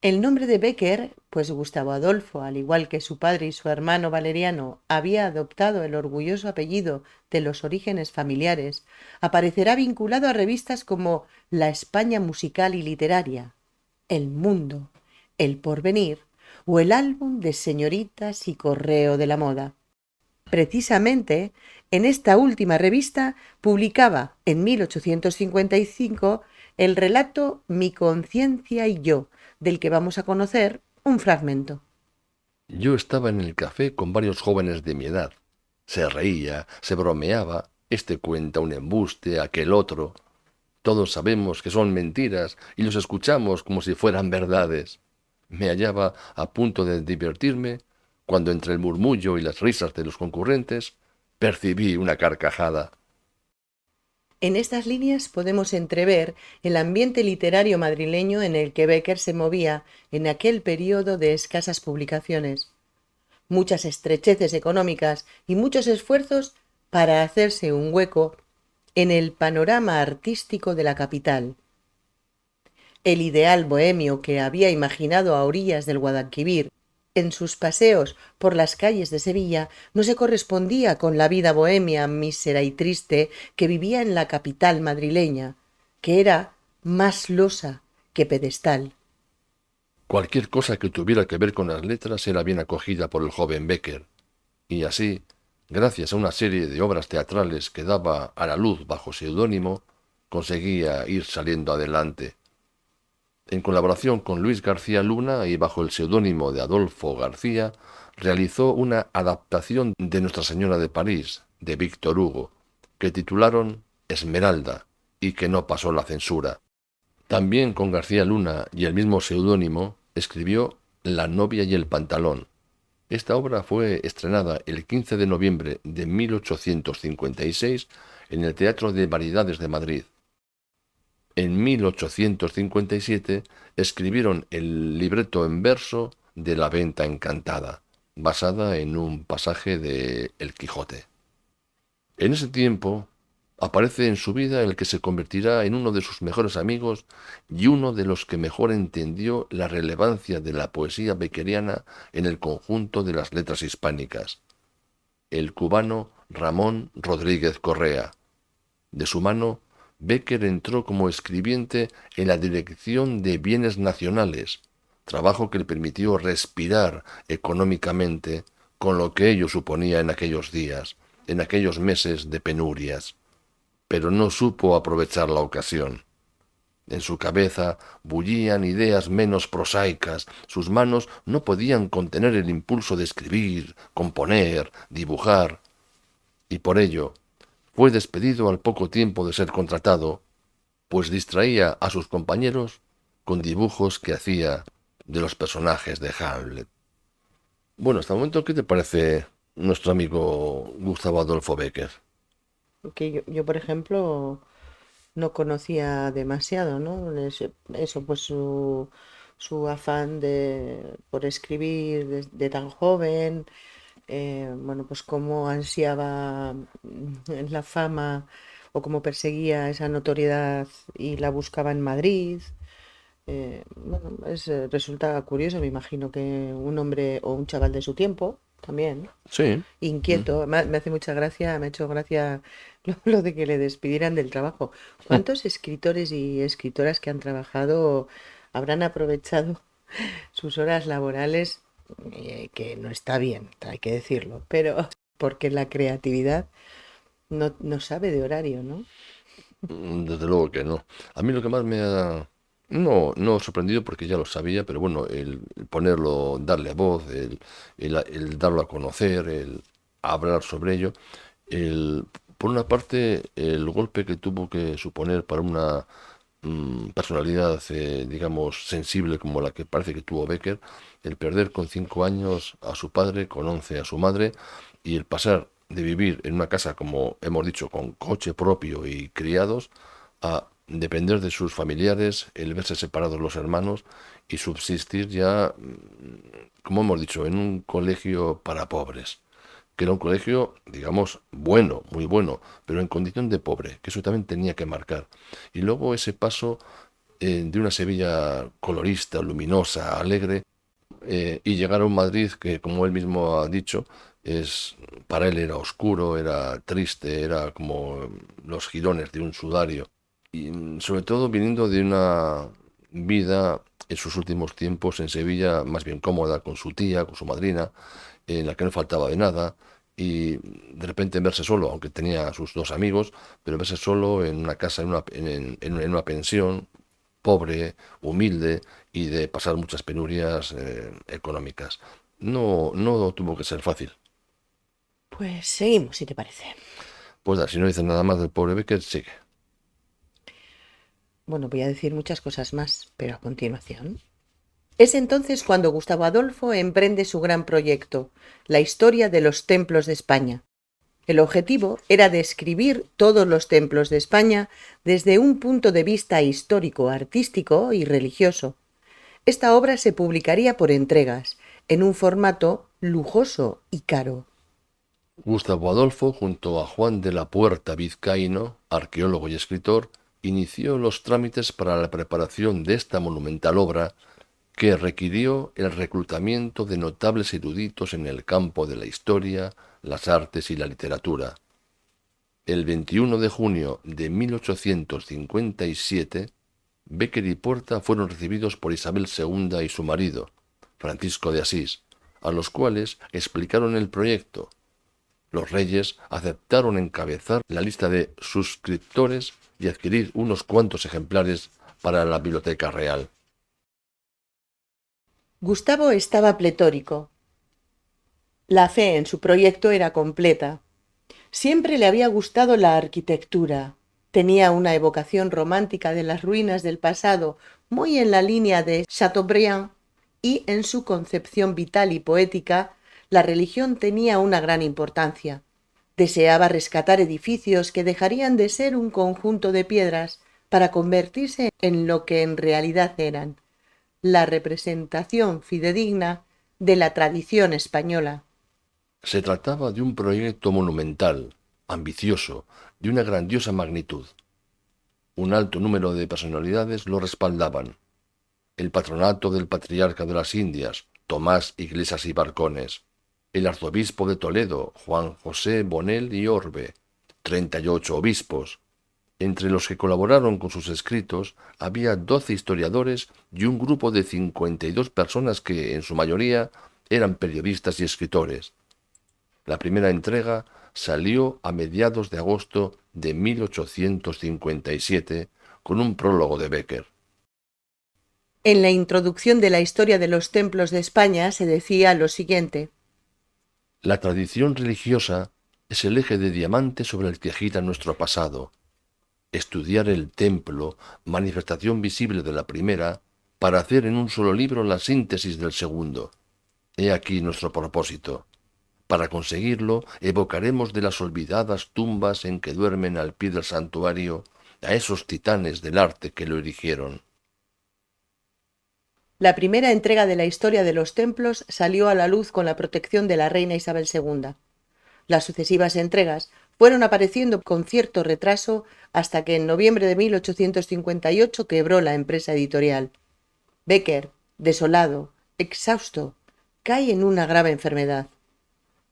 El nombre de Bécquer, pues Gustavo Adolfo, al igual que su padre y su hermano Valeriano, había adoptado el orgulloso apellido de los orígenes familiares, aparecerá vinculado a revistas como La España Musical y Literaria, El Mundo, El Porvenir o el Álbum de Señoritas y Correo de la Moda. Precisamente, en esta última revista publicaba en 1855 el relato Mi conciencia y yo, del que vamos a conocer un fragmento. Yo estaba en el café con varios jóvenes de mi edad. Se reía, se bromeaba, este cuenta un embuste, aquel otro. Todos sabemos que son mentiras y los escuchamos como si fueran verdades. Me hallaba a punto de divertirme cuando entre el murmullo y las risas de los concurrentes percibí una carcajada. En estas líneas podemos entrever el ambiente literario madrileño en el que Bécquer se movía en aquel periodo de escasas publicaciones. Muchas estrecheces económicas y muchos esfuerzos para hacerse un hueco en el panorama artístico de la capital. El ideal bohemio que había imaginado a orillas del Guadalquivir en sus paseos por las calles de Sevilla no se correspondía con la vida bohemia mísera y triste que vivía en la capital madrileña, que era más losa que pedestal. Cualquier cosa que tuviera que ver con las letras era bien acogida por el joven Bécquer, y así, gracias a una serie de obras teatrales que daba a la luz bajo seudónimo, conseguía ir saliendo adelante. En colaboración con Luis García Luna y bajo el seudónimo de Adolfo García, realizó una adaptación de Nuestra Señora de París, de Víctor Hugo, que titularon Esmeralda, y que no pasó la censura. También con García Luna y el mismo seudónimo escribió La novia y el pantalón. Esta obra fue estrenada el 15 de noviembre de 1856 en el Teatro de Variedades de Madrid. En 1857 escribieron el libreto en verso de La venta encantada, basada en un pasaje de El Quijote. En ese tiempo aparece en su vida el que se convertirá en uno de sus mejores amigos y uno de los que mejor entendió la relevancia de la poesía bequeriana en el conjunto de las letras hispánicas, el cubano Ramón Rodríguez Correa. De su mano, Bécquer entró como escribiente en la Dirección de Bienes Nacionales, trabajo que le permitió respirar económicamente con lo que ello suponía en aquellos días, en aquellos meses de penurias, pero no supo aprovechar la ocasión. En su cabeza bullían ideas menos prosaicas, sus manos no podían contener el impulso de escribir, componer, dibujar, y por ello fue despedido al poco tiempo de ser contratado, pues distraía a sus compañeros con dibujos que hacía de los personajes de Hamlet. Bueno, hasta el momento, ¿qué te parece nuestro amigo Gustavo Adolfo Bécquer? Que yo, por ejemplo, no conocía demasiado, ¿no? Eso, pues su afán por escribir de tan joven, bueno, pues cómo ansiaba la fama o cómo perseguía esa notoriedad y la buscaba en Madrid. Bueno, resulta curioso, me imagino que un hombre o un chaval de su tiempo también, Sí. inquieto, me hace mucha gracia, me ha hecho gracia lo de que le despidieran del trabajo. ¿Cuántos escritores y escritoras que han trabajado habrán aprovechado sus horas laborales, que no está bien, hay que decirlo, pero porque la creatividad no sabe de horario, ¿no? Desde luego que no. A mí lo que más me ha... No sorprendido porque ya lo sabía, pero bueno, el ponerlo, darle voz, el darlo a conocer, el hablar sobre ello, el, por una parte, el golpe que tuvo que suponer para una personalidad, digamos, sensible como la que parece que tuvo Bécquer, el perder con 5 años a su padre, con 11 a su madre, y el pasar de vivir en una casa, como hemos dicho, con coche propio y criados, a depender de sus familiares, el verse separados los hermanos y subsistir ya, como hemos dicho, en un colegio para pobres, que era un colegio, digamos, bueno, muy bueno, pero en condición de pobre, que eso también tenía que marcar. Y luego ese paso de una Sevilla colorista, luminosa, alegre, y llegar a un Madrid que, como él mismo ha dicho, para él era oscuro, era triste, era como los jirones de un sudario. Y sobre todo viniendo de una vida en sus últimos tiempos en Sevilla más bien cómoda con su tía, con su madrina, en la que no faltaba de nada, y de repente verse solo, aunque tenía a sus 2 amigos, pero verse solo en una casa, en una pensión, pobre, humilde, y de pasar muchas penurias económicas. No tuvo que ser fácil. Pues seguimos, si te parece. Pues si no dices nada más del pobre Becker, sigue. Bueno, voy a decir muchas cosas más, pero a continuación. Es entonces cuando Gustavo Adolfo emprende su gran proyecto, la historia de los templos de España. El objetivo era describir todos los templos de España desde un punto de vista histórico, artístico y religioso. Esta obra se publicaría por entregas, en un formato lujoso y caro. Gustavo Adolfo, junto a Juan de la Puerta Vizcaíno, arqueólogo y escritor, inició los trámites para la preparación de esta monumental obra que requirió el reclutamiento de notables eruditos en el campo de la historia, las artes y la literatura. El 21 de junio de 1857, Bécquer y Puerta fueron recibidos por Isabel II y su marido, Francisco de Asís, a los cuales explicaron el proyecto. Los reyes aceptaron encabezar la lista de suscriptores y adquirir unos cuantos ejemplares para la Biblioteca Real. Gustavo estaba pletórico. La fe en su proyecto era completa. Siempre le había gustado la arquitectura. Tenía una evocación romántica de las ruinas del pasado, muy en la línea de Chateaubriand, y en su concepción vital y poética, la religión tenía una gran importancia. Deseaba rescatar edificios que dejarían de ser un conjunto de piedras para convertirse en lo que en realidad eran, la representación fidedigna de la tradición española. Se trataba de un proyecto monumental, ambicioso, de una grandiosa magnitud. Un alto número de personalidades lo respaldaban. El patronato del patriarca de las Indias, Tomás Iglesias y Barcones, el arzobispo de Toledo, Juan José Bonel y Orbe, 38 obispos, Entre los que colaboraron con sus escritos había 12 historiadores y un grupo de 52 personas que, en su mayoría, eran periodistas y escritores. La primera entrega salió a mediados de agosto de 1857 con un prólogo de Bécquer. En la introducción de la historia de los templos de España se decía lo siguiente: La tradición religiosa es el eje de diamante sobre el que gira nuestro pasado. Estudiar el templo, manifestación visible de la primera, para hacer en un solo libro la síntesis del segundo. He aquí nuestro propósito. Para conseguirlo, evocaremos de las olvidadas tumbas en que duermen al pie del santuario a esos titanes del arte que lo erigieron. La primera entrega de la historia de los templos salió a la luz con la protección de la reina Isabel II. Las sucesivas entregas fueron apareciendo con cierto retraso hasta que en noviembre de 1858 quebró la empresa editorial. Bécquer, desolado, exhausto, cae en una grave enfermedad.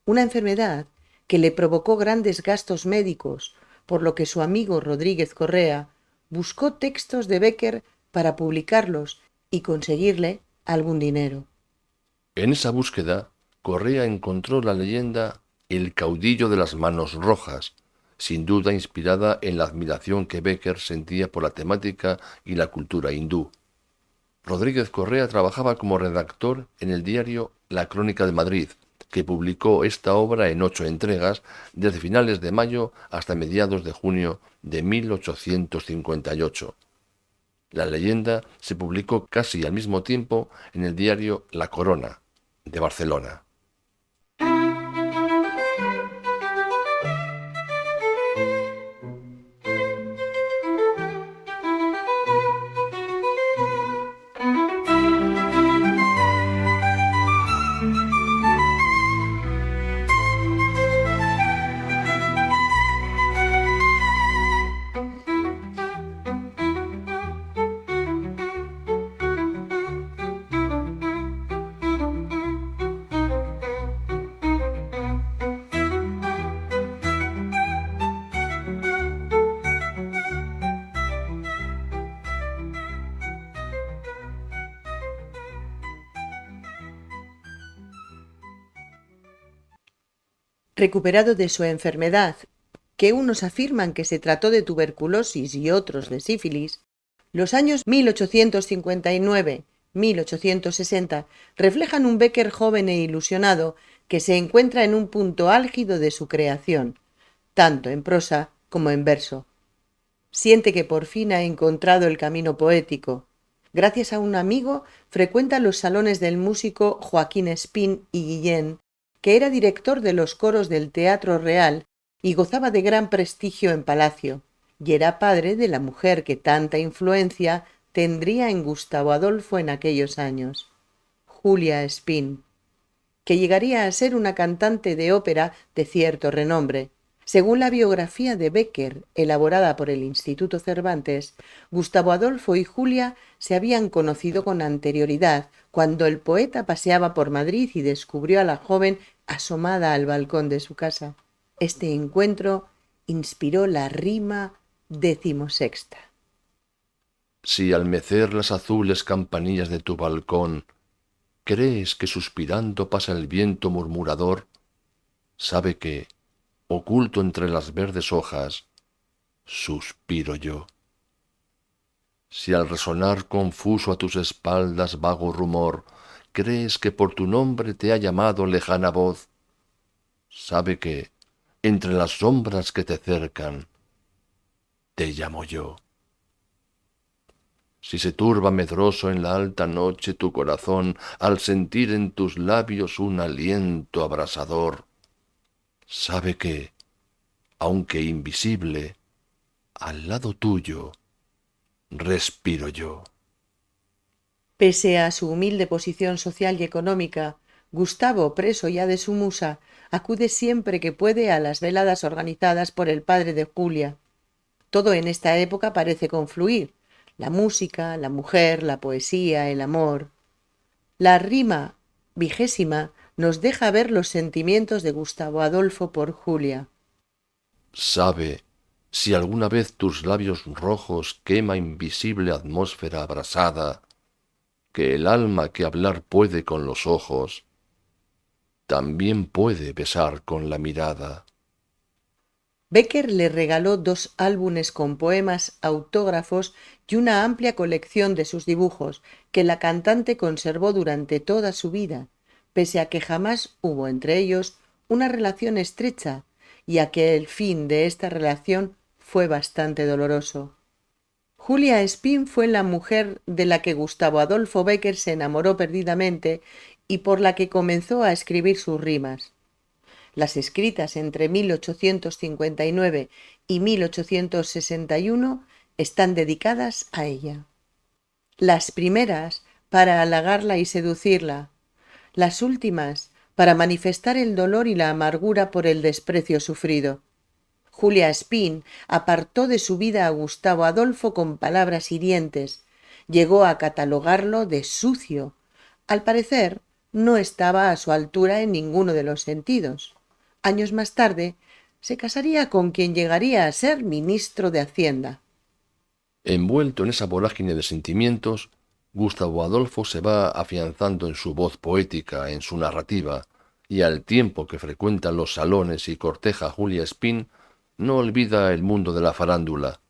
Una enfermedad que le provocó grandes gastos médicos, por lo que su amigo Rodríguez Correa buscó textos de Bécquer para publicarlos y conseguirle algún dinero. En esa búsqueda, Correa encontró la leyenda El caudillo de las manos rojas, sin duda inspirada en la admiración que Bécquer sentía por la temática y la cultura hindú. Rodríguez Correa trabajaba como redactor en el diario La Crónica de Madrid, que publicó esta obra en 8 entregas desde finales de mayo hasta mediados de junio de 1858. La leyenda se publicó casi al mismo tiempo en el diario La Corona, de Barcelona. Recuperado de su enfermedad, que unos afirman que se trató de tuberculosis y otros de sífilis, los años 1859-1860 reflejan un Bécquer joven e ilusionado que se encuentra en un punto álgido de su creación, tanto en prosa como en verso. Siente que por fin ha encontrado el camino poético. Gracias a un amigo, frecuenta los salones del músico Joaquín Espín y Guillén, que era director de los coros del Teatro Real y gozaba de gran prestigio en palacio, y era padre de la mujer que tanta influencia tendría en Gustavo Adolfo en aquellos años, Julia Espín, que llegaría a ser una cantante de ópera de cierto renombre. Según la biografía de Bécquer, elaborada por el Instituto Cervantes, Gustavo Adolfo y Julia se habían conocido con anterioridad, cuando el poeta paseaba por Madrid y descubrió a la joven asomada al balcón de su casa. Este encuentro inspiró la rima 16. Si al mecer las azules campanillas de tu balcón crees que suspirando pasa el viento murmurador, sabe que, oculto entre las verdes hojas, suspiro yo. Si al resonar confuso a tus espaldas vago rumor, crees que por tu nombre te ha llamado lejana voz, sabe que, entre las sombras que te cercan, te llamo yo. Si se turba medroso en la alta noche tu corazón al sentir en tus labios un aliento abrasador, sabe que, aunque invisible, al lado tuyo, respiro yo. Pese a su humilde posición social y económica, Gustavo, preso ya de su musa, acude siempre que puede a las veladas organizadas por el padre de Julia. Todo en esta época parece confluir: la música, la mujer, la poesía, el amor. La rima 20 nos deja ver los sentimientos de Gustavo Adolfo por Julia. Sabe Si alguna vez tus labios rojos quema invisible atmósfera abrasada, que el alma que hablar puede con los ojos, también puede besar con la mirada. Becker le regaló 2 álbumes con poemas, autógrafos y una amplia colección de sus dibujos, que la cantante conservó durante toda su vida, pese a que jamás hubo entre ellos una relación estrecha y a que el fin de esta relación fue bastante doloroso. Julia Spin fue la mujer de la que Gustavo Adolfo Becker se enamoró perdidamente y por la que comenzó a escribir sus rimas. Las escritas entre 1859 y 1861 están dedicadas a ella. Las primeras para halagarla y seducirla, las últimas para manifestar el dolor y la amargura por el desprecio sufrido. Julia Spin apartó de su vida a Gustavo Adolfo con palabras hirientes, llegó a catalogarlo de sucio. Al parecer, no estaba a su altura en ninguno de los sentidos. Años más tarde, se casaría con quien llegaría a ser ministro de Hacienda. Envuelto en esa vorágine de sentimientos, Gustavo Adolfo se va afianzando en su voz poética, en su narrativa, y al tiempo que frecuenta los salones y corteja a Julia Spin, no olvida el mundo de la farándula.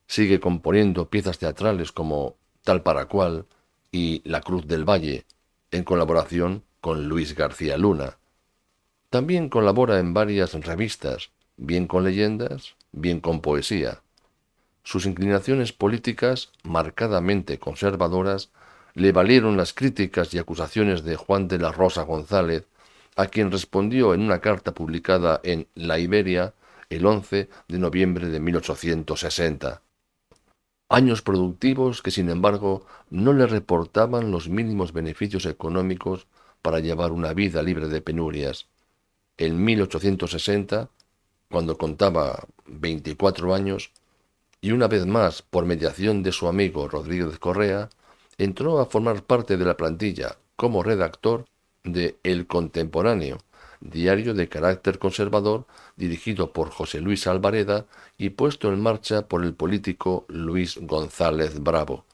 Sigue componiendo piezas teatrales como Tal para cual y La Cruz del Valle, en colaboración con Luis García Luna. También colabora en varias revistas, bien con leyendas, bien con poesía. Sus inclinaciones políticas, marcadamente conservadoras, le valieron las críticas y acusaciones de Juan de la Rosa González, a quien respondió en una carta publicada en La Iberia el 11 de noviembre de 1860. Años productivos que, sin embargo, no le reportaban los mínimos beneficios económicos para llevar una vida libre de penurias. En 1860, cuando contaba 24 años, y una vez más, por mediación de su amigo Rodríguez Correa, entró a formar parte de la plantilla como redactor de El Contemporáneo, diario de carácter conservador dirigido por José Luis Albareda y puesto en marcha por el político Luis González Bravo.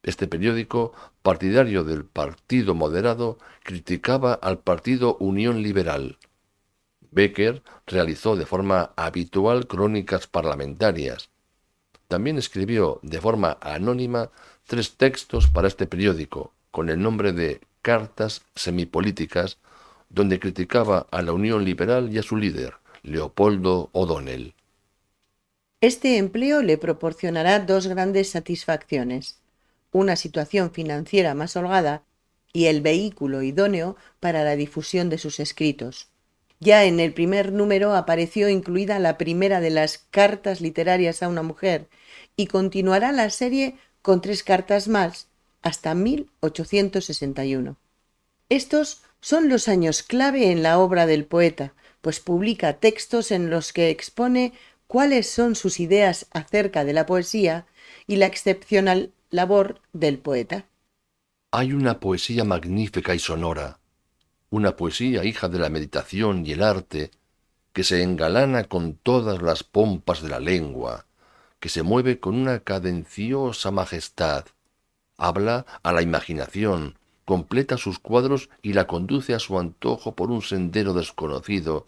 Este periódico, partidario del Partido Moderado, criticaba al Partido Unión Liberal. Becker realizó de forma habitual crónicas parlamentarias. También escribió de forma anónima 3 textos para este periódico, con el nombre de Cartas semipolíticas, donde criticaba a la Unión Liberal y a su líder, Leopoldo O'Donnell. Este empleo le proporcionará 2 grandes satisfacciones: una situación financiera más holgada y el vehículo idóneo para la difusión de sus escritos. Ya en el primer número apareció incluida la primera de las cartas literarias a una mujer y continuará la serie con 3 cartas más hasta 1861. Estos son los años clave en la obra del poeta, pues publica textos en los que expone cuáles son sus ideas acerca de la poesía y la excepcional labor del poeta. Hay una poesía magnífica y sonora, una poesía hija de la meditación y el arte, que se engalana con todas las pompas de la lengua, que se mueve con una cadenciosa majestad, habla a la imaginación, completa sus cuadros y la conduce a su antojo por un sendero desconocido,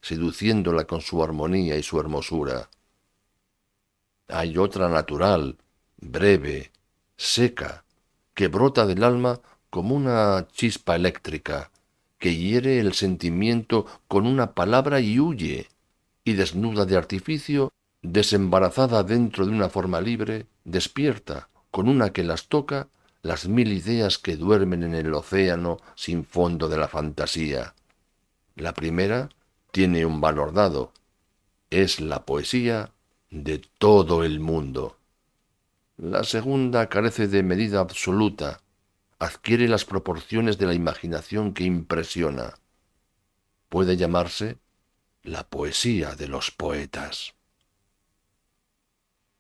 seduciéndola con su armonía y su hermosura. Hay otra natural, breve, seca, que brota del alma como una chispa eléctrica, que hiere el sentimiento con una palabra y huye, y desnuda de artificio, desembarazada dentro de una forma libre, despierta, con una que las toca, las 1000 ideas que duermen en el océano sin fondo de la fantasía. La primera tiene un valor dado, es la poesía de todo el mundo. La segunda carece de medida absoluta, adquiere las proporciones de la imaginación que impresiona. Puede llamarse la poesía de los poetas.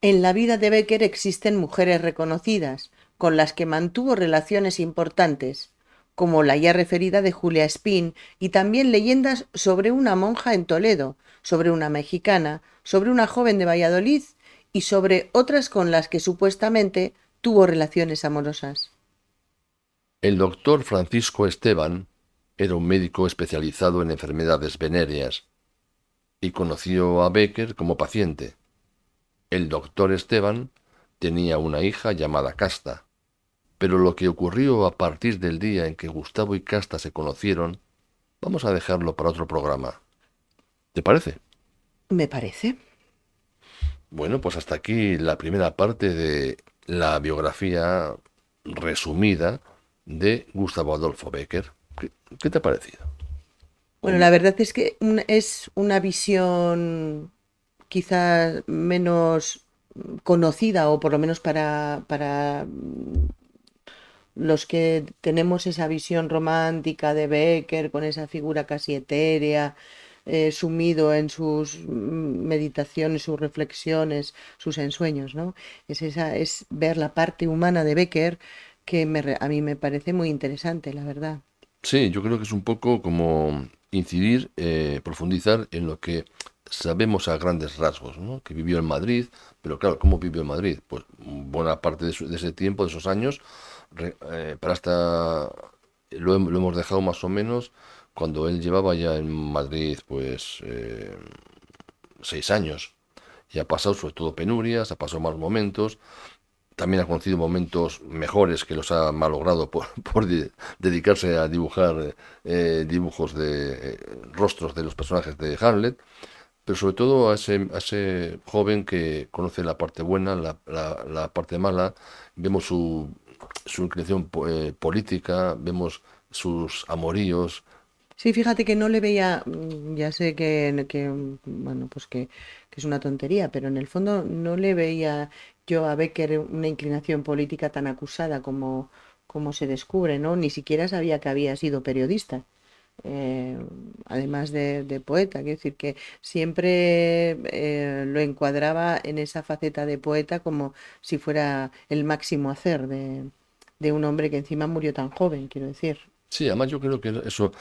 En la vida de Becker existen mujeres reconocidas, con las que mantuvo relaciones importantes. como la ya referida de Julia Espín, y también leyendas sobre una monja en Toledo, sobre una mexicana, sobre una joven de Valladolid y sobre otras con las que supuestamente tuvo relaciones amorosas. El doctor Francisco Esteban era un médico especializado en enfermedades venéreas y conoció a Becker como paciente. El doctor Esteban tenía una hija llamada Casta, pero lo que ocurrió a partir del día en que Gustavo y Casta se conocieron, vamos a dejarlo para otro programa. ¿Te parece? Me parece. Bueno, pues hasta aquí la primera parte de la biografía resumida de Gustavo Adolfo Becker. ¿Qué te ha parecido? Bueno, Un- la verdad es que es una visión quizás menos conocida, o por lo menos para los que tenemos esa visión romántica de Becker con esa figura casi etérea, sumido en sus meditaciones, sus reflexiones, sus ensueños, ¿no? Es ver la parte humana de Becker que a mí me parece muy interesante, la verdad. Sí, yo creo que es un poco como incidir, profundizar en lo que sabemos a grandes rasgos, ¿no? Que vivió en Madrid, pero claro, ¿cómo vivió en Madrid? Pues buena parte de ese tiempo, de esos años, para hasta lo hemos dejado más o menos cuando él llevaba ya en Madrid, pues 6 años. Y ha pasado sobre todo penurias, ha pasado malos momentos, también ha conocido momentos mejores que los ha malogrado por dedicarse a dibujar dibujos de rostros de los personajes de Hamlet, pero sobre todo a ese joven que conoce la parte buena, la parte mala, vemos su inclinación política, vemos sus amoríos. Sí, fíjate que no le veía, ya sé bueno, pues que es una tontería, pero en el fondo no le veía yo a Becker una inclinación política tan acusada como se descubre, ¿no? Ni siquiera sabía que había sido periodista, eh, además de poeta. Quiero decir que siempre lo encuadraba en esa faceta de poeta como si fuera el máximo hacer de un hombre que encima murió tan joven, quiero decir. Sí, además yo creo que eso,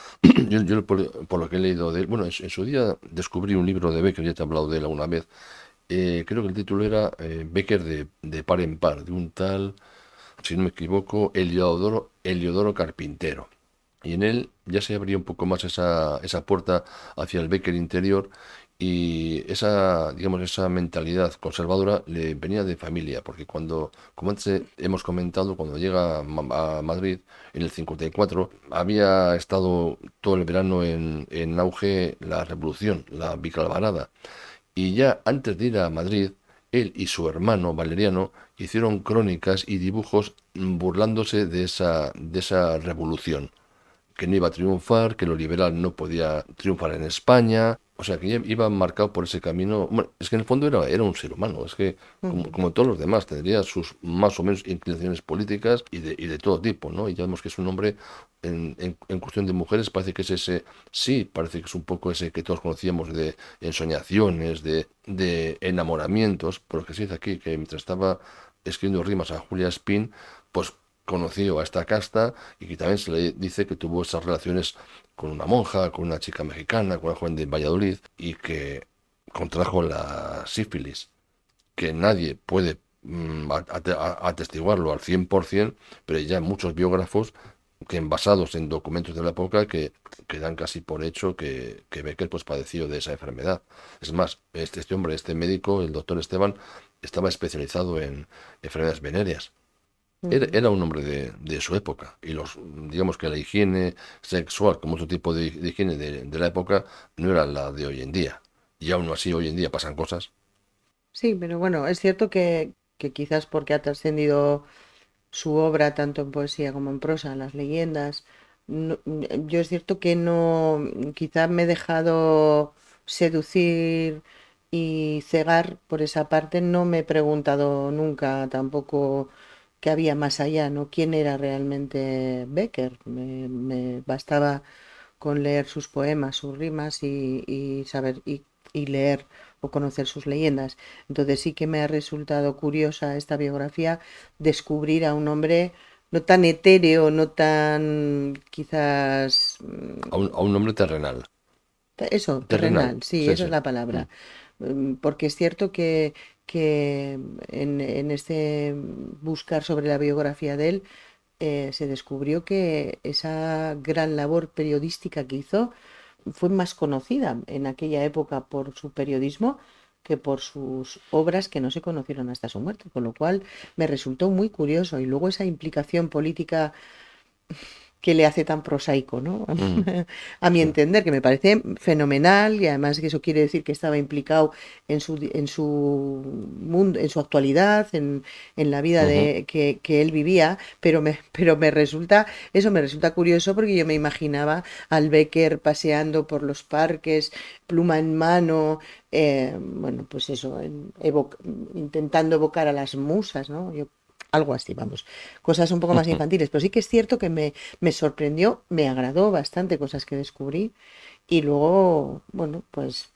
yo por lo que he leído de él, bueno, en su día descubrí un libro de Becker, ya te he hablado de él alguna vez. Creo que el título era Becker de par en par, de un tal, si no me equivoco, Heliodoro Carpintero. Y en él ya se abría un poco más esa puerta hacia el Becker interior, y digamos, esa mentalidad conservadora le venía de familia, porque como antes hemos comentado, cuando llega a Madrid en el 54, había estado todo el verano en auge la revolución, la Vicalvarada. Y ya antes de ir a Madrid, él y su hermano Valeriano hicieron crónicas y dibujos burlándose de esa revolución, que no iba a triunfar, que lo liberal no podía triunfar en España. O sea, que ya iba marcado por ese camino. Bueno, es que en el fondo era un ser humano, es que Ujú. como todos los demás, tendría sus más o menos inclinaciones políticas y de todo tipo, ¿no? Y ya vemos que es un hombre, en cuestión de mujeres, parece que es ese, sí, parece que es un poco ese que todos conocíamos de ensoñaciones, de enamoramientos, pero que se dice aquí que mientras estaba escribiendo rimas a Julia Spin, pues conoció a esta casta, y que también se le dice que tuvo esas relaciones con una monja, con una chica mexicana, con una joven de Valladolid, y que contrajo la sífilis, que nadie puede atestiguarlo al 100%, pero ya muchos biógrafos que basados en documentos de la época que dan casi por hecho que Becker pues padeció de esa enfermedad. Es más, este hombre, este médico, el doctor Esteban, estaba especializado en enfermedades venéreas. Ujú. Era un hombre de su época, y digamos que la higiene sexual, como otro tipo de higiene de la época, no era la de hoy en día. Y aún así hoy en día pasan cosas. Sí, pero bueno, es cierto que quizás porque ha trascendido su obra tanto en poesía como en prosa, las leyendas, yo es cierto que no, quizás me he dejado seducir y cegar por esa parte, no me he preguntado nunca tampoco qué había más allá, ¿no? ¿Quién era realmente Becker? Me bastaba con leer sus poemas, sus rimas y saber y leer o conocer sus leyendas. Entonces sí que me ha resultado curiosa esta biografía, descubrir a un hombre no tan etéreo, no tan quizás A un hombre terrenal. eso, Terrenal, terrenal, sí, sí, esa sí. es la Mm, palabra. Porque es cierto que en este buscar sobre la biografía de él, se descubrió que esa gran labor periodística que hizo fue más conocida en aquella época por su periodismo que por sus obras que no se conocieron hasta su muerte, con lo cual me resultó muy curioso. Y luego esa implicación política que le hace tan prosaico, ¿no? mm, A mi sí. entender, que me parece fenomenal y además que eso quiere decir que estaba implicado en su mundo, en su actualidad, en la vida Ujú. que él vivía, pero me resulta, eso me resulta curioso porque yo me imaginaba al Becker paseando por los parques, pluma en mano, bueno, pues eso, intentando evocar a las musas, ¿no? Yo, algo así, vamos, cosas un poco más infantiles, pero sí que es cierto que me sorprendió, me agradó bastante cosas que descubrí y luego, bueno, pues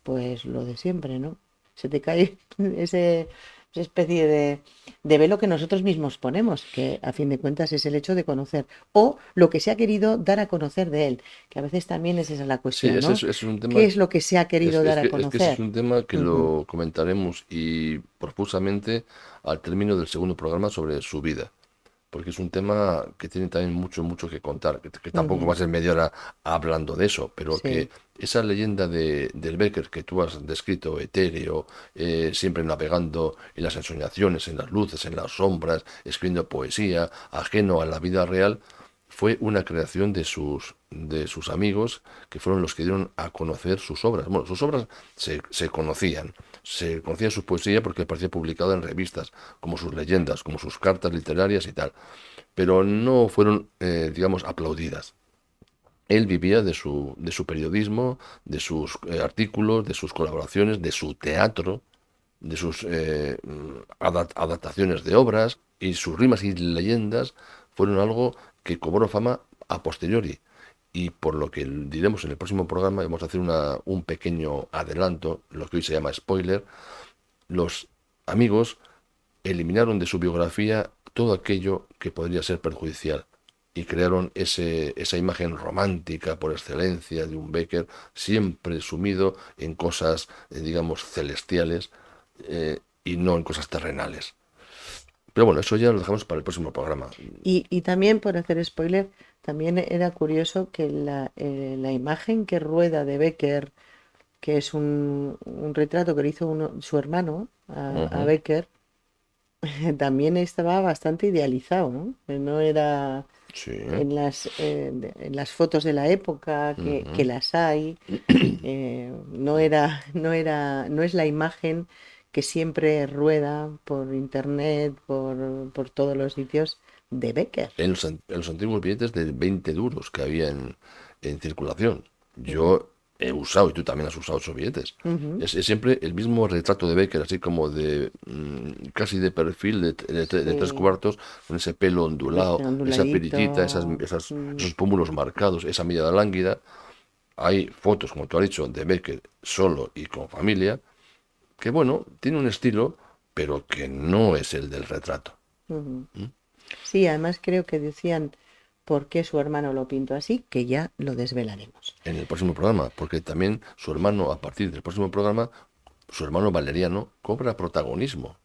lo de siempre, ¿no? Se te cae esa especie de velo que nosotros mismos ponemos, que a fin de cuentas es el hecho de conocer, o lo que se ha querido dar a conocer de él, que a veces también es esa la Sí, cuestión, ¿no? ese es un ¿Qué tema. es lo que se ha querido dar a Es que ese es conocer? un tema que Ujú, lo comentaremos y profusamente al término del segundo programa sobre su vida, porque es un tema que tiene también mucho que contar, que tampoco va ujú, a ser media hora hablando de eso, pero que sí. esa leyenda del Becker que tú has descrito, etéreo, siempre navegando en las ensoñaciones, en las luces, en las sombras, escribiendo poesía, ajeno a la vida real, fue una creación de sus amigos que fueron los que dieron a conocer sus obras. Bueno, sus obras se conocía su poesía porque aparecía publicada en revistas, como sus leyendas, como sus cartas literarias y tal, pero no fueron, digamos, aplaudidas. Él vivía de su periodismo, de sus artículos, de sus colaboraciones, de su teatro, de sus adaptaciones de obras, y sus rimas y leyendas fueron algo que cobró fama a posteriori. Y por lo que diremos en el próximo programa, vamos a hacer un pequeño adelanto, lo que hoy se llama spoiler. Los amigos eliminaron de su biografía todo aquello que podría ser perjudicial y crearon esa imagen romántica por excelencia de un Becker siempre sumido en cosas, digamos, celestiales, y no en cosas terrenales. Pero bueno, eso ya lo dejamos para el próximo programa. Y también, por hacer spoiler, también era curioso que la imagen que rueda de Becker, que es un retrato que le hizo su hermano a Ujú. Becker, también estaba bastante idealizado, ¿no? No era Sí. en las fotos de la época, que Ujú. las hay, no es la imagen que siempre rueda por internet, por todos los sitios de Becker. En los antiguos billetes de 20 duros que había en circulación. Ujú, Yo he usado, y tú también has usado esos billetes. ujú. Es siempre el mismo retrato de Becker, así como de casi de perfil, de tres Sí, cuartos, con ese pelo ondulado, esa perillita, onduladito. esos pómulos marcados, esa mirada lánguida. Hay fotos, como tú has dicho, de Becker solo y con familia, que bueno, tiene un estilo, pero que no es el del retrato. Ujú. ¿Mm? Sí, además creo que decían por qué su hermano lo pintó así, que ya lo desvelaremos. En el próximo programa, porque también su hermano, a partir del próximo programa, su hermano Valeriano cobra protagonismo.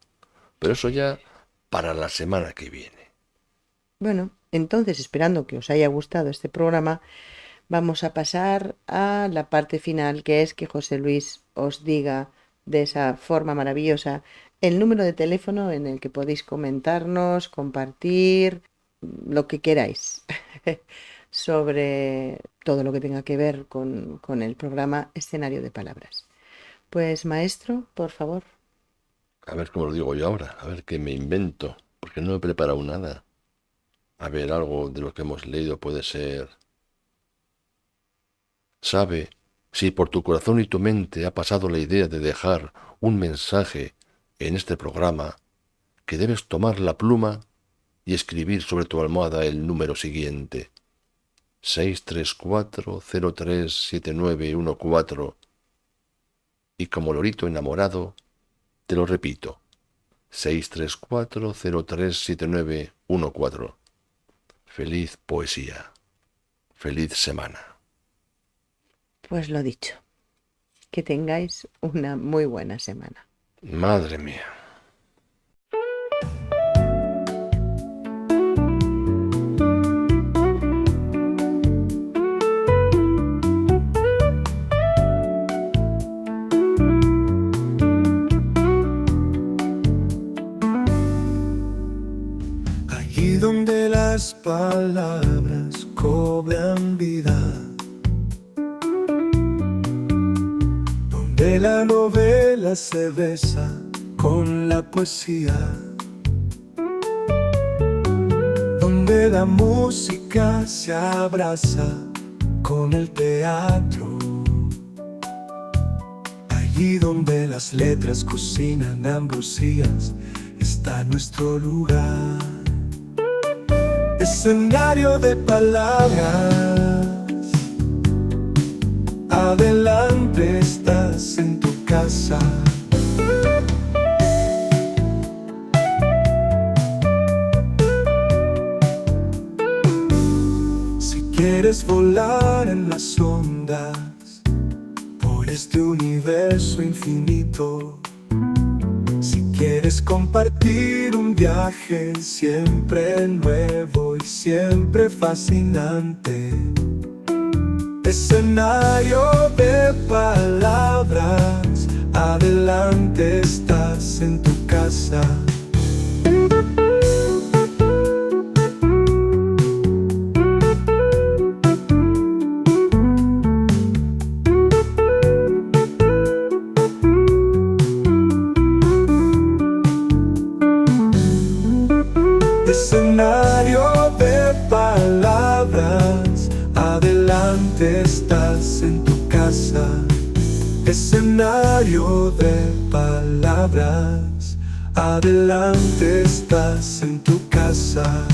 Pero eso ya para la semana que viene. Bueno, entonces, esperando que os haya gustado este programa, vamos a pasar a la parte final, que es que José Luis os diga de esa forma maravillosa el número de teléfono en el que podéis comentarnos, compartir, lo que queráis sobre todo lo que tenga que ver con el programa Escenario de Palabras. Pues maestro, por favor. A ver cómo lo digo yo ahora, a ver qué me invento, porque no he preparado nada. A ver, algo de lo que hemos leído puede ser. ¿Sabe si por tu corazón y tu mente ha pasado la idea de dejar un mensaje en este programa, que debes tomar la pluma y escribir sobre tu almohada el número siguiente: 634-037914, y como lorito enamorado, te lo repito: 634-037914. Feliz poesía. Feliz semana. Pues lo dicho, que tengáis una muy buena semana. Madre mía. Allí donde las palabras cobran vida, donde la novela se besa con la poesía, donde la música se abraza con el teatro, allí donde las letras cocinan ambrosías, está nuestro lugar. Escenario de palabras, adelante estás en tu casa. Si quieres volar en las ondas por este universo infinito, si quieres compartir un viaje siempre nuevo y siempre fascinante, escenario de palabras, adelante estás en tu casa. Escenario de palabras, adelante estás en tu casa. Escenario de palabras, adelante estás en tu casa.